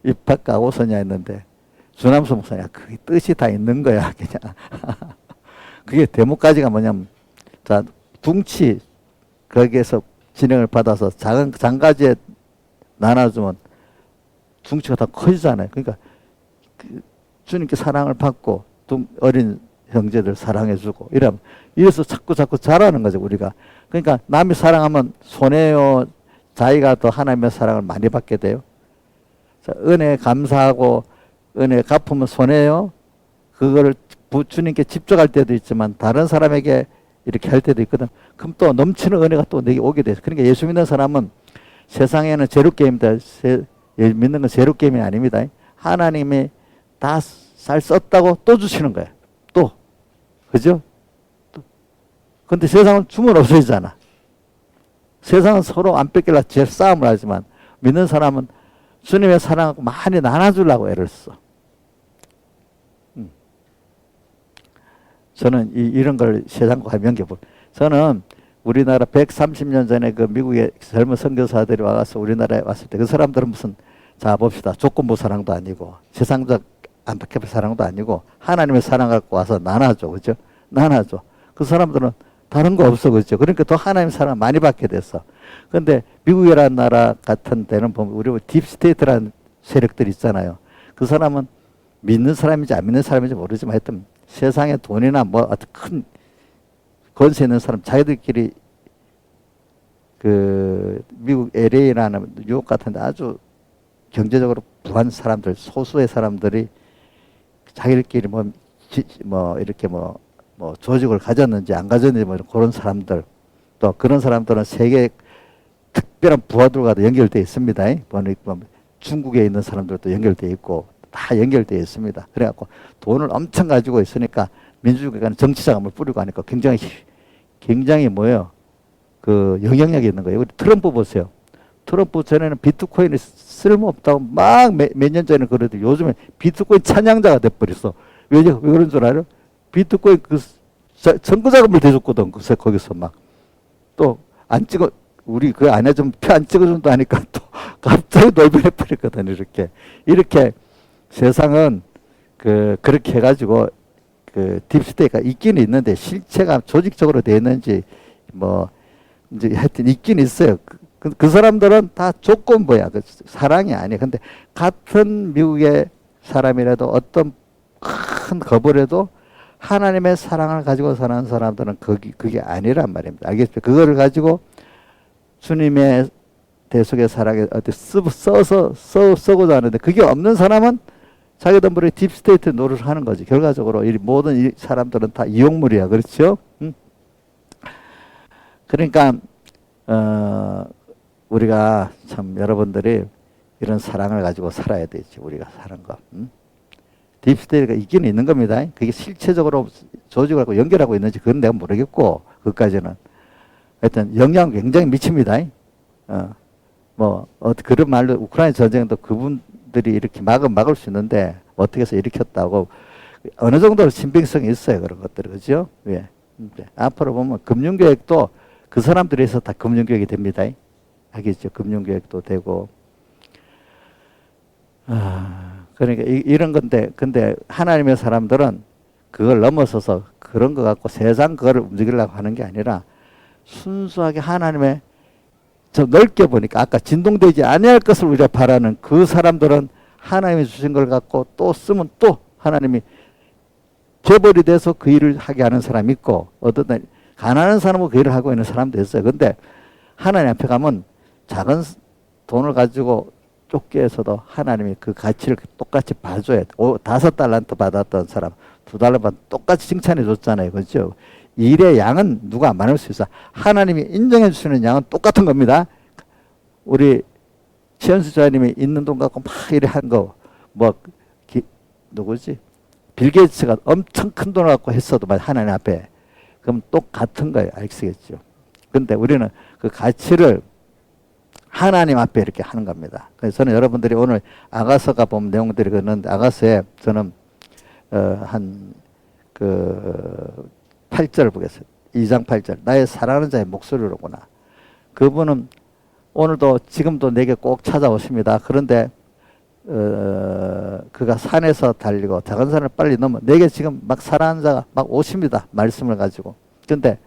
입학 가고서냐 했는데 주남수 목사님 그게 뜻이 다 있는 거야 그냥. 그게 대목까지가 뭐냐면 자 둥치 거기에서 진행을 받아서 작은 장가지에 나눠주면 둥치가 다 커지잖아요. 그러니까 주님께 사랑을 받고 어린 형제들 사랑해주고 이래서 자꾸 자라는 거죠 우리가. 그러니까 남이 사랑하면 손해요. 자기가 더 하나님의 사랑을 많이 받게 돼요. 자, 은혜 감사하고 은혜 갚으면 손해요. 그거를 주님께 집중할 때도 있지만 다른 사람에게 이렇게 할 때도 있거든. 그럼 또 넘치는 은혜가 또 내게 오게 돼요. 그러니까 예수 믿는 사람은 세상에는 제로게임이다. 믿는 건 제로게임이 아닙니다. 하나님이 다 잘 썼다고 또 주시는 거예요. 또. 그죠? 근데 세상은 주면 없어지잖아. 세상은 서로 안 뺏길라 제일 싸움을 하지만 믿는 사람은 주님의 사랑하고 많이 나눠주려고 애를 써. 저는 이런 걸 세상과 명계볼. 저는 우리나라 130년 전에 그 미국의 젊은 선교사들이 와서 우리나라에 왔을 때 그 사람들은 무슨 자 봅시다. 조건부 사랑도 아니고 세상적 안팎의 사랑도 아니고 하나님의 사랑을 갖고 와서 나눠줘. 그죠? 나눠줘. 그 사람들은 다른 거 없어. 그죠? 그러니까 더 하나님의 사랑을 많이 받게 됐어. 근데 미국이라는 나라 같은 데는 보면 우리 딥스테이트라는 세력들이 있잖아요. 그 사람은 믿는 사람인지 안 믿는 사람인지 모르지만 하여튼 세상에 돈이나 뭐 아주 큰 권세 있는 사람 자기들끼리 그 미국 LA라는 뉴욕 같은 데 아주 경제적으로 부한 사람들 소수의 사람들이 자기들끼리 뭐 이렇게 뭐 조직을 가졌는지 안 가졌는지 뭐 그런 사람들 또 그런 사람들은 세계 특별한 부하들과도 연결되어 있습니다. 보니까 중국에 있는 사람들도 연결되어 있고 다 연결되어 있습니다. 그래갖고 돈을 엄청 가지고 있으니까 민주주의가 정치 자금을 뿌리고 하니까 굉장히 뭐예요? 그 영향력이 있는 거예요. 우리 트럼프 보세요. 트럼프 전에는 비트코인이 쓸모없다고 막 몇 년 전에 그래도 요즘에 비트코인 찬양자가 돼버렸어. 왜 그런 줄 알아요? 비트코인 선거 자금을 대줬거든. 거기서 막 또 안 찍어 우리 그 안에 좀 표 안 찍어준다 하니까 또 갑자기 놀변해버렸거든. 이렇게 세상은 그렇게 해가지고 그 딥스테이가 있기는 있는데 실체가 조직적으로 되어 있는지 뭐 이제 하여튼 있긴 있어요. 그 사람들은 다 조건부야. 사랑이 아니야. 근데 같은 미국의 사람이라도 어떤 큰 겁을 해도 하나님의 사랑을 가지고 사는 사람들은 그게 아니란 말입니다. 알겠죠? 그거를 가지고 주님의 대속의 사랑에 어디 써고자 하는데 그게 없는 사람은 자기 돈벌이 딥스테이트 노릇을 하는 거지. 결과적으로 이 모든 이 사람들은 다 이용물이야. 그렇죠? 그러니까 우리가 참 여러분들이 이런 사랑을 가지고 살아야 되지. 우리가 사는 거. 딥스테이트가 있기는 있는 겁니다. 그게 실체적으로 조직을 하고 연결하고 있는지 그건 내가 모르겠고 그것까지는. 하여튼 영향 굉장히 미칩니다. 그런 말로 우크라이나 전쟁도 그분들이 이렇게 막을 수 있는데 어떻게 해서 일으켰다고 어느 정도로 신빙성이 있어요. 그런 것들. 그죠? 예. 앞으로 보면 금융교육도 그 사람들이 해서 다 금융교육이 됩니다. 하겠죠. 금융교육도 되고. 그러니까 이런 건데, 근데 하나님의 사람들은 그걸 넘어서서 그런 거 갖고 세상 그거를 움직이려고 하는 게 아니라 순수하게 하나님의 저 넓게 보니까 아까 진동되지 아니할 것을 우리가 바라는 그 사람들은 하나님이 주신 걸 갖고 또 쓰면 또 하나님이 재벌이 돼서 그 일을 하게 하는 사람이 있고 어떤 가난한 사람은 그 일을 하고 있는 사람도 있어요. 근데 하나님 앞에 가면 작은 돈을 가지고 쫓겨서도 하나님이 그 가치를 똑같이 봐줘야 돼. 5달란트 받았던 사람 2달러 받 똑같이 칭찬해 줬잖아요. 그렇죠? 일의 양은 누가 많을 수 있어. 하나님이 인정해 주시는 양은 똑같은 겁니다. 우리 최현수 자님이 있는 돈 갖고 막 이래 한 거, 누구지? 빌 게이츠가 엄청 큰 돈을 갖고 했어도 하나님 앞에. 그럼 똑같은 거예요. 아시겠죠? 근데 우리는 그 가치를 하나님 앞에 이렇게 하는 겁니다. 그래서 저는 여러분들이 오늘 아가서가 보면 내용들이 그런데 아가서에 저는 한 8절 보겠습니다. 2장 8절. 나의 사랑하는 자의 목소리로구나. 그분은 오늘도 지금도 내게 꼭 찾아오십니다. 그런데 그가 산에서 달리고 작은 산을 빨리 넘어 내게 지금 막 사랑하는 자가 막 오십니다. 말씀을 가지고. 근데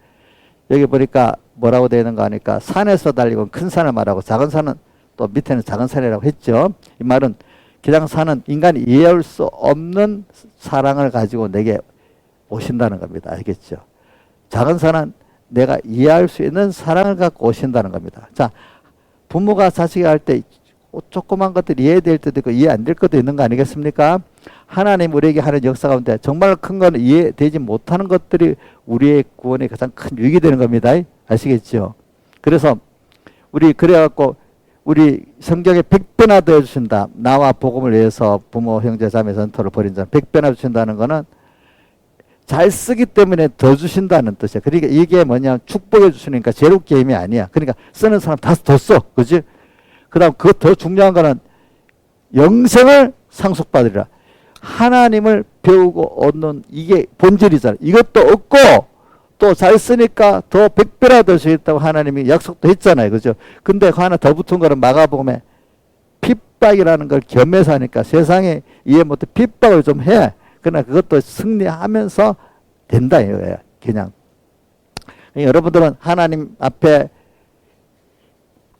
여기 보니까 뭐라고 되어 있는가 하니까 산에서 달리고 큰 산을 말하고 작은 산은 또 밑에는 작은 산이라고 했죠. 이 말은 그냥 산은 인간이 이해할 수 없는 사랑을 가지고 내게 오신다는 겁니다. 알겠죠? 작은 산은 내가 이해할 수 있는 사랑을 갖고 오신다는 겁니다. 자, 부모가 자식이 할 때 조그만 것들 이해될 때도 있고 이해 안 될 것도 있는 거 아니겠습니까? 하나님 우리에게 하는 역사 가운데 정말 큰 거는 이해되지 못하는 것들이 우리의 구원에 가장 큰 유익이 되는 겁니다. 아시겠죠? 그래서 그래갖고 우리 성경에 100배나 더 해주신다. 나와 복음을 위해서 부모, 형제, 자매 전토를 벌인 자는 100배나 주신다는 거는 잘 쓰기 때문에 더 주신다는 뜻이야. 그러니까 이게 뭐냐 축복해 주시니까 제로 게임이 아니야. 그러니까 쓰는 사람 다 더 써. 그지? 그 다음 그 더 중요한 거는 영생을 상속받으리라. 하나님을 배우고 얻는 이게 본질이잖아. 이것도 얻고 또 잘 쓰니까 더 100배나 더 주겠다고 하나님이 약속도 했잖아요. 그죠? 근데 그 하나 더 붙은 거는 마가복음에 핍박이라는 걸 겸해서 하니까 세상에 이해 못해 핍박을 좀 해. 그러나 그것도 승리하면서 된다 이거예요. 그냥 여러분들은 하나님 앞에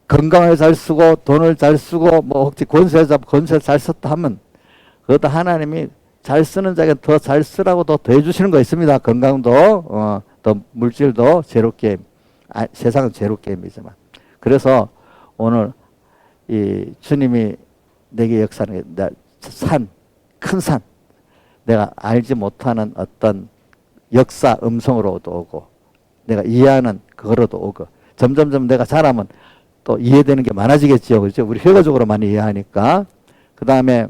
건강을 잘 쓰고 돈을 잘 쓰고 혹시 권세 잘 썼다 하면 그것도 하나님이 잘 쓰는 자에게 더 잘 쓰라고 더 해주시는 거 있습니다. 건강도 또 물질도 제로 게임. 세상은 제로 게임이지만 그래서 오늘 이 주님이 내게 역사하는 게 큰 산 내가 알지 못하는 어떤 역사 음성으로도 오고 내가 이해하는 그거로도 오고 점점점 내가 잘하면 또 이해되는 게 많아지겠죠. 그렇죠? 우리 효과적으로 많이 이해하니까. 그 다음에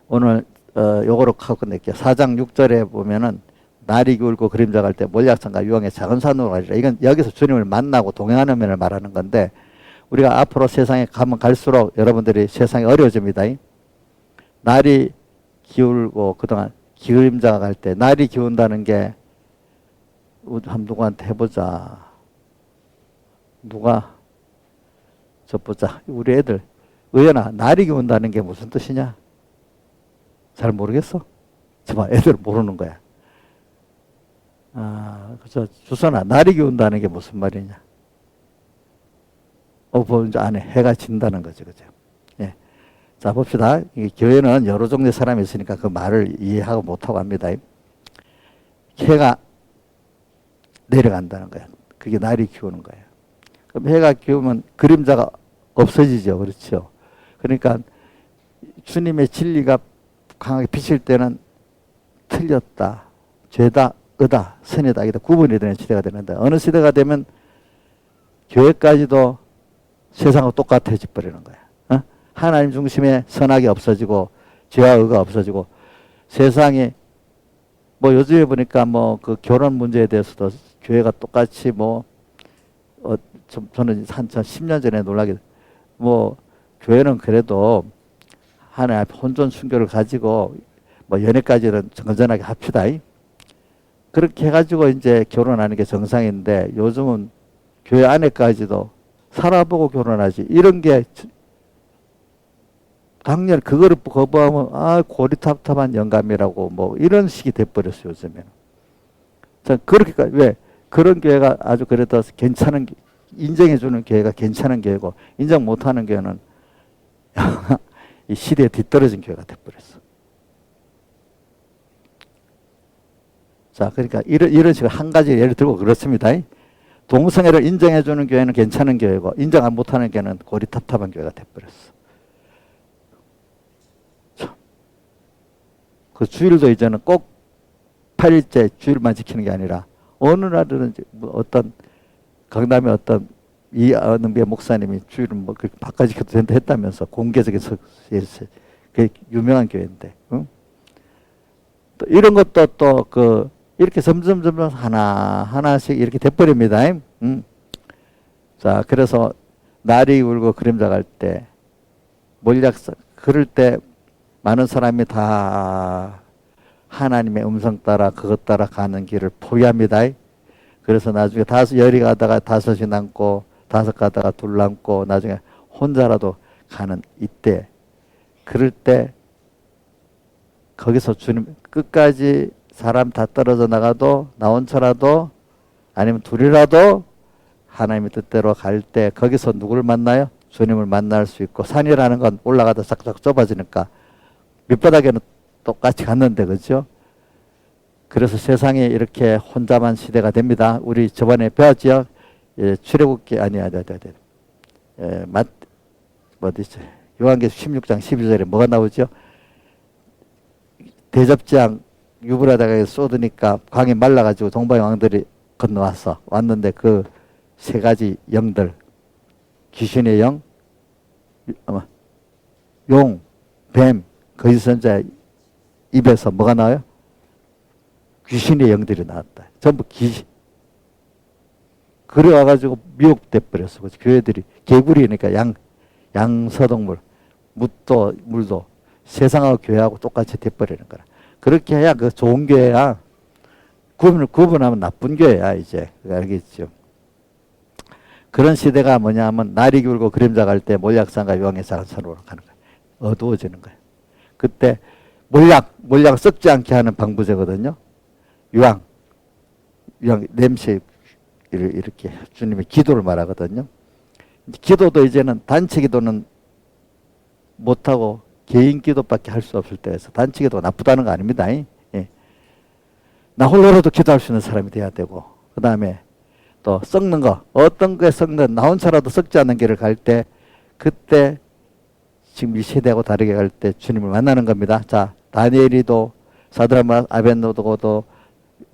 오늘 요거로 하고 끝낼게요. 4장 6절에 보면은 날이 기울고 그림자 갈 때 몰약산과 유황의 작은 산으로 가리라. 이건 여기서 주님을 만나고 동행하는 면을 말하는 건데 우리가 앞으로 세상에 가면 갈수록 여러분들이 세상이 어려워집니다. 날이 기울고 그동안 그림자가 갈 때 날이 기운다는 게 누구한테 해보자. 누가 저 보자. 우리 애들 의연아 날이 기운다는 게 무슨 뜻이냐? 잘 모르겠어? 저봐 애들 모르는 거야. 그죠. 주선아 날이 기운다는 게 무슨 말이냐? 보면 안에 해가 진다는 거죠. 그죠? 예. 자 봅시다. 교회는 여러 종류의 사람이 있으니까 그 말을 이해하고 못하고 합니다. 해가 내려간다는 거야. 그게 날이 기우는 거예요. 그럼 해가 기우면 그림자가 없어지죠. 그렇죠. 그러니까 주님의 진리가 강하게 비칠 때는 틀렸다, 죄다, 의다, 선이다, 이게 구분이 되는 시대가 되는데 어느 시대가 되면 교회까지도 세상하고 똑같아져 버리는 거야. 하나님 중심의 선악이 없어지고 죄와 의가 없어지고 세상에 요즘에 보니까 그 결혼 문제에 대해서도 교회가 똑같이 저는 한 10년 전에 놀라게, 뭐, 교회는 그래도 하나님 앞에 혼전 순교를 가지고, 뭐, 연애까지는 건전하게 합시다. 그렇게 해가지고 이제 결혼하는 게 정상인데, 요즘은 교회 안에까지도 살아보고 결혼하지. 이런 게, 당연히 그거를 거부하면, 아, 고리탑탑한 영감이라고, 뭐, 이런 식이 돼버렸어요, 요즘에는. 자, 그렇게까지, 왜? 그런 교회가 아주 그래도 괜찮은, 인정해주는 교회가 괜찮은 교회고, 인정 못하는 교회는 이 시대에 뒤떨어진 교회가 돼버렸어. 자, 그러니까 이런 식으로 한 가지 예를 들고 그렇습니다. 동성애를 인정해주는 교회는 괜찮은 교회고, 인정 못하는 교회는 고리탑탑한 교회가 돼버렸어. 참. 그 주일도 이제는 꼭 8일째 주일만 지키는 게 아니라, 어느 날이든지 뭐 어떤 강남의 어떤 이아는배 목사님이 주일은 뭐 바꿔지켜도 된다 했다면서 공개적인 그 유명한 교회인데, 응? 또 이런 것도 또 이렇게 점점 하나씩 이렇게 돼버립니다. 응? 자, 그래서 날이 울고 그림자 갈 때, 그럴 때 많은 사람이 다 하나님의 음성 따라 그것 따라 가는 길을 포기합니다. 그래서 나중에 열이 가다가 다섯이 남고, 다섯 가다가 둘 남고, 나중에 혼자라도 가는 이때, 그럴 때 거기서 주님 끝까지 사람 다 떨어져 나가도 나 혼자라도 아니면 둘이라도 하나님의 뜻대로 갈 때 거기서 누구를 만나요? 주님을 만날 수 있고, 산이라는 건 올라가다 싹싹 좁아지니까 밑바닥에는 똑같이 갔는데, 그렇죠? 그래서 세상에 이렇게 혼자만 시대가 됩니다. 우리 저번에 배웠죠? 예, 출애굽기 아니야, 예, 어디지? 요한계시록 16장 12절에 뭐가 나오죠? 대접장 유브라다가 쏟으니까 강이 말라가지고 동방의 왕들이 건너왔어. 왔는데 그 세 가지 영들, 귀신의 영, 용, 뱀, 거짓 선자 입에서 뭐가 나와요? 귀신의 영들이 나왔다. 전부 귀신. 그래 와가지고 미혹돼 버렸어. 교회들이 개구리니까 양서동물, 물도 세상하고 교회하고 똑같이 돼버리는 거라. 그렇게 해야 그 좋은 교회야. 구분하면 나쁜 교회야, 이제. 알겠죠? 그런 시대가 뭐냐면, 날이 길고 그림자 갈 때 몰약산과 유황의 작은 산으로 가는 거야. 어두워지는 거야. 그때 몰약 썩지 않게 하는 방부제거든요. 유황 냄새 이렇게 주님의 기도를 말하거든요. 기도도 이제는 단체 기도는 못하고 개인 기도밖에 할 수 없을 때에서 단체 기도가 나쁘다는 거 아닙니다. 예. 나 홀로라도 기도할 수 있는 사람이 돼야 되고, 그 다음에 또 썩는 거, 어떤 거에 썩는, 나 혼자라도 썩지 않는 길을 갈 때, 그때 지금 이 세대하고 다르게 갈 때 주님을 만나는 겁니다. 자, 다니엘이도 사드라마 아벤노고도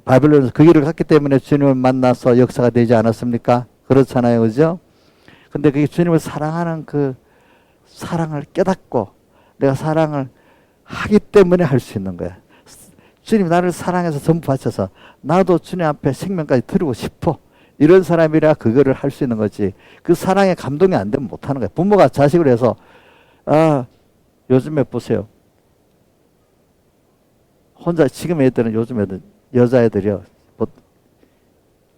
바빌론에서 그 길을 갔기 때문에 주님을 만나서 역사가 되지 않았습니까? 그렇잖아요, 그죠? 근데 그게 주님을 사랑하는 그 사랑을 깨닫고 내가 사랑을 하기 때문에 할 수 있는 거야. 주님 나를 사랑해서 전부 바쳐서 나도 주님 앞에 생명까지 드리고 싶어. 이런 사람이라 그거를 할 수 있는 거지. 그 사랑에 감동이 안 되면 못 하는 거야. 부모가 자식을 해서, 요즘에 보세요. 혼자, 지금 애들은 요즘 애들, 여자애들이요. 뭐,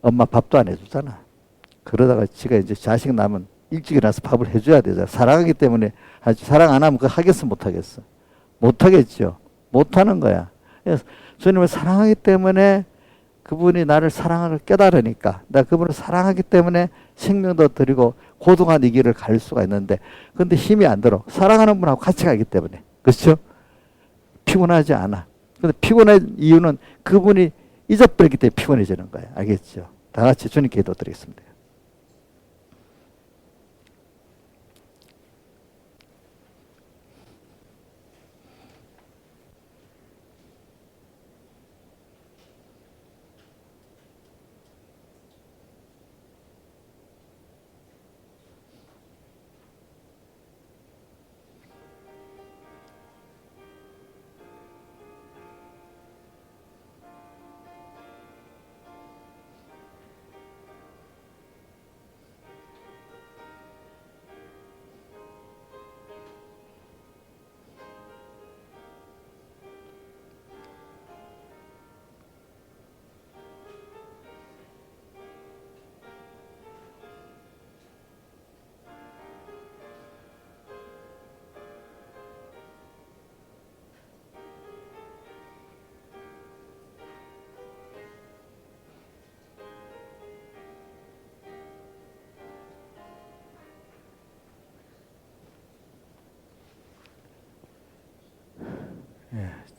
엄마 밥도 안 해주잖아. 그러다가 지가 이제 자식 낳으면 일찍 일어나서 밥을 해줘야 되잖아. 사랑하기 때문에 하지. 사랑 안 하면 그거 하겠어, 못 하겠어? 못 하겠죠. 못 하는 거야. 그래서 주님을 사랑하기 때문에 그분이 나를 사랑을 깨달으니까 내가 그분을 사랑하기 때문에 생명도 드리고 고등한 이 길을 갈 수가 있는데, 근데 힘이 안 들어. 사랑하는 분하고 같이 가기 때문에. 그렇죠? 피곤하지 않아. 근데 피곤한 이유는 그분이 잊어버리기 때문에 피곤해지는 거예요. 알겠죠? 다 같이 주님께 기도드리겠습니다.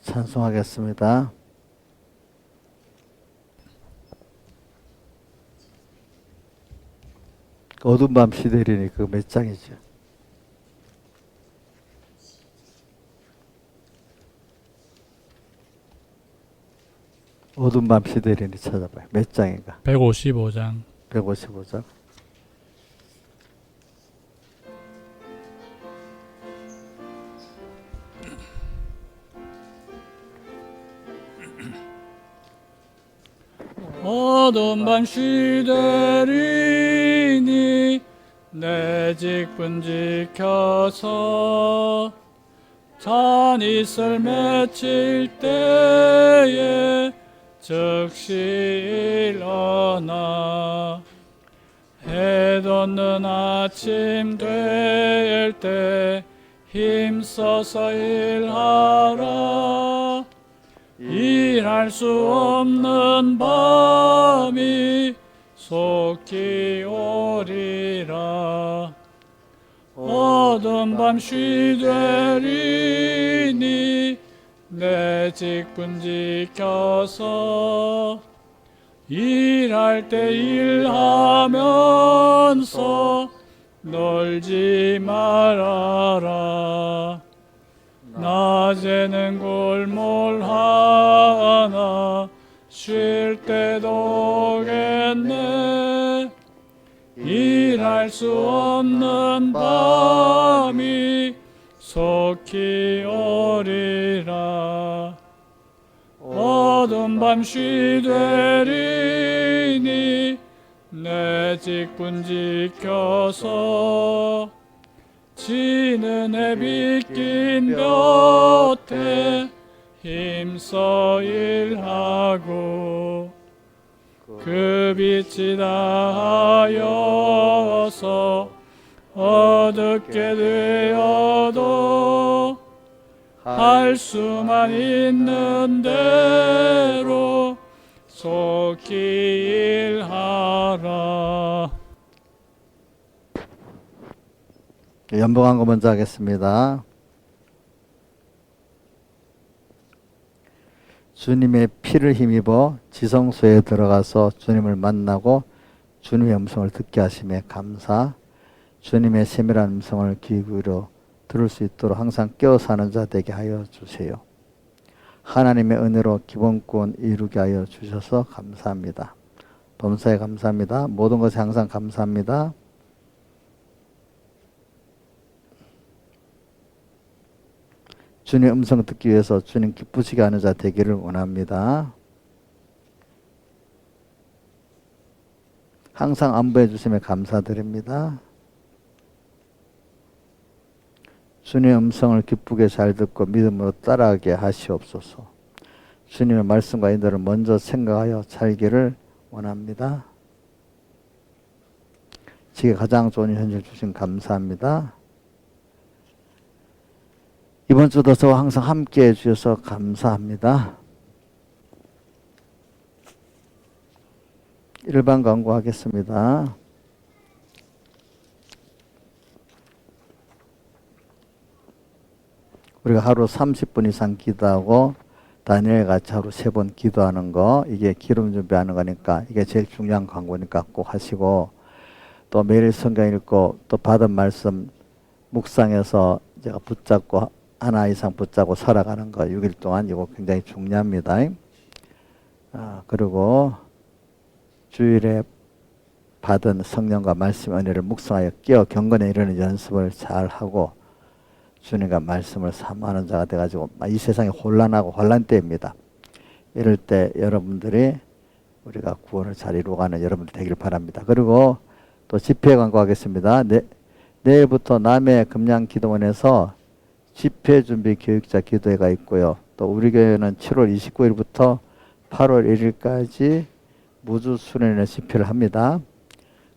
찬송하겠습니다. 어두운 밤 시대리니 그 몇 장이죠? 어두운 밤 시대리니 찾아봐요. 몇 장인가? 155장. 155장. 어두운 밤 시대리니 내 직분 지켜서 잔이슬 맺힐 때에 즉시 일어나 해 돋는 아침 될 때 힘써서 일하라. 일할 수 없는 밤이 속히 오리라. 어두운 밤 쉬되리니 내 직분 지켜서 일할 때 일하면서 놀지 말아라. 낮에는 골몰하나 쉴 때도 오겠네. 일할 수 없는 밤이 속히 오리라. 어두운 밤 쉬되리니 내 직분 지켜서 지는 해 빗긴 볕에 힘써 일하고 그 빛이 다하여서 어둡게 되어도 할 수만 있는 대로 속히 일하라. 연봉한 거 먼저 하겠습니다. 주님의 피를 힘입어 지성소에 들어가서 주님을 만나고 주님의 음성을 듣게 하심에 감사. 주님의 세밀한 음성을 귀 기울여 들을 수 있도록 항상 깨어 사는 자 되게 하여 주세요. 하나님의 은혜로 기본권 이루게 하여 주셔서 감사합니다. 범사에 감사합니다. 모든 것에 항상 감사합니다. 주님의 음성을 듣기 위해서 주님 기쁘시게 하는 자 되기를 원합니다. 항상 안부해 주심에 감사드립니다. 주님의 음성을 기쁘게 잘 듣고 믿음으로 따라가게 하시옵소서. 주님의 말씀과 인도를 먼저 생각하여 살기를 원합니다. 지금 가장 좋은 현실 주신 감사합니다. 이번 주도 저와 항상 함께 해주셔서 감사합니다. 일반 광고하겠습니다. 우리가 하루 30분 이상 기도하고 다니엘 같이 하루 3번 기도하는 거, 이게 기름 준비하는 거니까 이게 제일 중요한 광고니까 꼭 하시고, 또 매일 성경 읽고 또 받은 말씀 묵상해서 제가 붙잡고 하나 이상 붙잡고 살아가는 거 6일 동안 이거 굉장히 중요합니다. 그리고 주일에 받은 성령과 말씀 은혜를 묵상하여 깨어 경건에 이르는 연습을 잘 하고 주님과 말씀을 사모하는 자가 돼가지고 이 세상이 혼란하고 혼란 때입니다. 이럴 때 여러분들이 우리가 구원을 잘 이루어가는 여러분들 되길 바랍니다. 그리고 또 집회 광고하겠습니다. 내일부터 남해 금양기도원에서 집회 준비 교육자 기도회가 있고요. 또 우리 교회는 7월 29일부터 8월 1일까지 무주 수련회 집회를 합니다.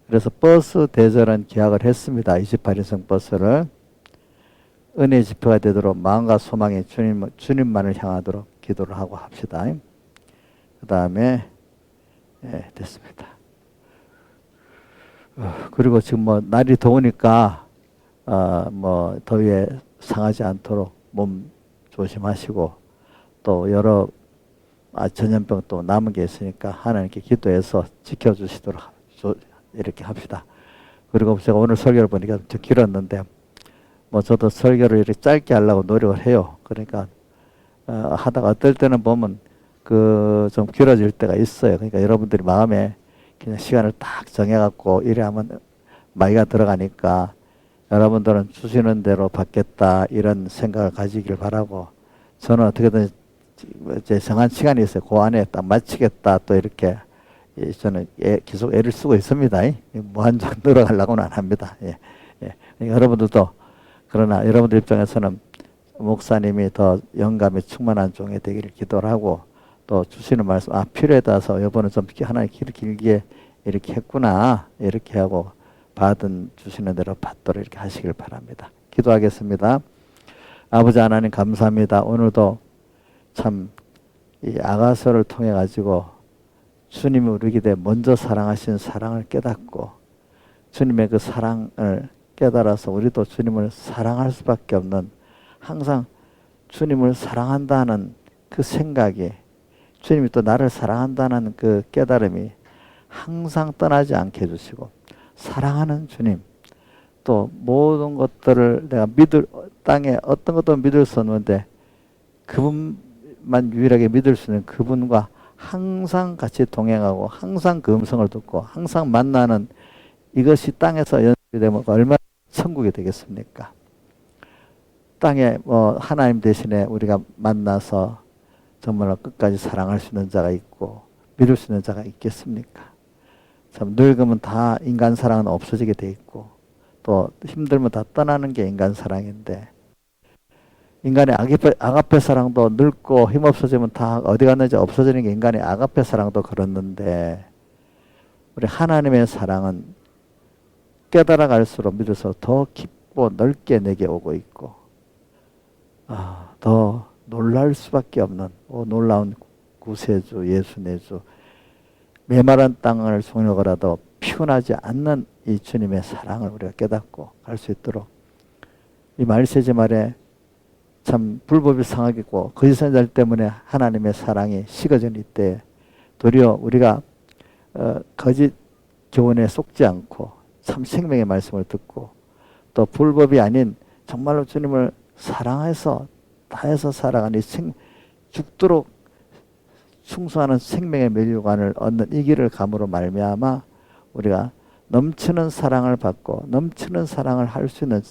그래서 버스 대절은 계약을 했습니다. 28인승 버스를. 은혜 집회가 되도록 마음과 소망이 주님만을 향하도록 기도를 하고 합시다. 그 다음에 됐습니다. 그리고 지금 날이 더우니까 더위에 상하지 않도록 몸 조심하시고 또 여러 전염병 또 남은 게 있으니까 하나님께 기도해서 지켜주시도록 이렇게 합시다. 그리고 제가 오늘 설교를 보니까 좀 길었는데 뭐 저도 설교를 이렇게 짧게 하려고 노력을 해요. 그러니까 하다가 어떨 때는 보면 그 좀 길어질 때가 있어요. 그러니까 여러분들이 마음에 그냥 시간을 딱 정해갖고 이래 하면 마이가 들어가니까 여러분들은 주시는 대로 받겠다 이런 생각을 가지길 바라고, 저는 어떻게든 제 정한 시간이 있어요. 그 안에 딱 마치겠다 또 이렇게 저는 계속 애를 쓰고 있습니다. 무한정 늘어가려고는 안 합니다. 예. 그러니까 여러분들도, 그러나 여러분들 입장에서는 목사님이 더 영감이 충만한 종이 되기를 기도를 하고, 또 주시는 말씀 필요하다서 이번에 좀 하나님 길게 이렇게 했구나 이렇게 하고 받은 주시는 대로 받도록 이렇게 하시길 바랍니다. 기도하겠습니다. 아버지 하나님 감사합니다. 오늘도 참 이 아가서를 통해 가지고 주님이 우리에게 먼저 사랑하신 사랑을 깨닫고 주님의 그 사랑을 깨달아서 우리도 주님을 사랑할 수밖에 없는, 항상 주님을 사랑한다는 그 생각이, 주님이 또 나를 사랑한다는 그 깨달음이 항상 떠나지 않게 해주시고, 사랑하는 주님, 또 모든 것들을 내가 땅에 어떤 것도 믿을 수 없는데 그분만 유일하게 믿을 수 있는 그분과 항상 같이 동행하고 항상 그 음성을 듣고 항상 만나는, 이것이 땅에서 연습이 되면 얼마나 천국이 되겠습니까? 땅에 뭐 하나님 대신에 우리가 만나서 정말로 끝까지 사랑할 수 있는 자가 있고 믿을 수 있는 자가 있겠습니까? 참 늙으면 다 인간 사랑은 없어지게 돼 있고 또 힘들면 다 떠나는 게 인간 사랑인데, 인간의 아가페 사랑도 늙고 힘없어지면 다 어디 갔는지 없어지는 게 인간의 아가페 사랑도 그렇는데, 우리 하나님의 사랑은 깨달아 갈수록 믿을수록 더 깊고 넓게 내게 오고 있고 더 놀랄 수밖에 없는 놀라운 구세주 예수 내주, 메마른 땅을 송력하라도 피곤하지 않는 이 주님의 사랑을 우리가 깨닫고 갈 수 있도록, 이 말세지 말에 참 불법이 상하겠고 거짓 선지자 때문에 하나님의 사랑이 식어진 이때 도리어 우리가 거짓 교훈에 속지 않고 참 생명의 말씀을 듣고 또 불법이 아닌 정말로 주님을 사랑해서 다해서 살아가는 죽도록 충성하는 생명의 멸류관을 얻는 이 길을 감으로 말미암아 우리가 넘치는 사랑을 받고 넘치는 사랑을 할 수 있는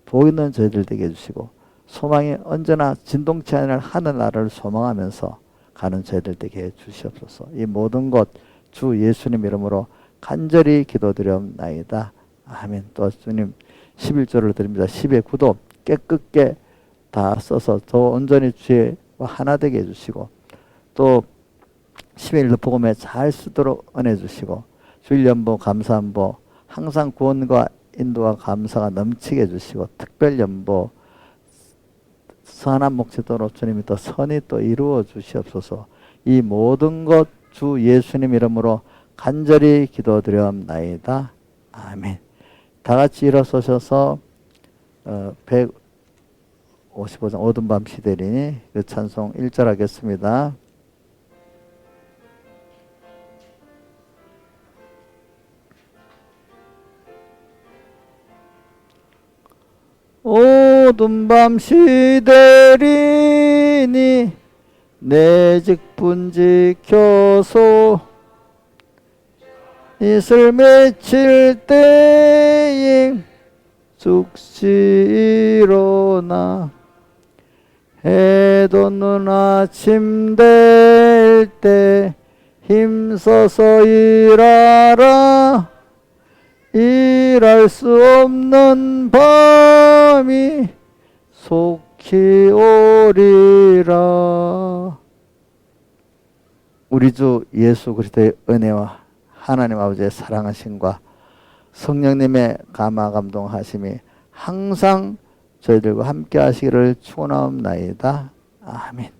복 있는 저희들 되게 해주시고, 소망이 언제나 진동치 않을 하늘나라를 소망하면서 가는 저희들 되게 해주시옵소서. 이 모든 것 주 예수님 이름으로 간절히 기도드리옵나이다. 아멘. 또 주님 11조를 드립니다. 10의 9도 깨끗게 다 써서 더 온전히 주의 하나 되게 해주시고, 또 10일 르포금에 잘 쓰도록 은혜 주시고, 주일연보 감사연보 항상 구원과 인도와 감사가 넘치게 해주시고, 특별연보 선한 목재도로 주님이 또 선이 또 이루어 주시옵소서. 이 모든 것 주 예수님 이름으로 간절히 기도드리옵나이다. 아멘. 다 같이 일어서셔서 155장 어두운 밤 시대리니 그 찬송 1절 하겠습니다. 어두운 밤 시대리니 내 직분 지켜소, 이슬 맺힐 때에 죽시로나, 해 돋는 아침 될 때 힘써서 일하라, 일할 수 없는 밤이 속히 오리라. 우리 주 예수 그리스도의 은혜와 하나님 아버지의 사랑하심과 성령님의 감화 감동하심이 항상 저희들과 함께 하시기를 축원하옵나이다. 아멘.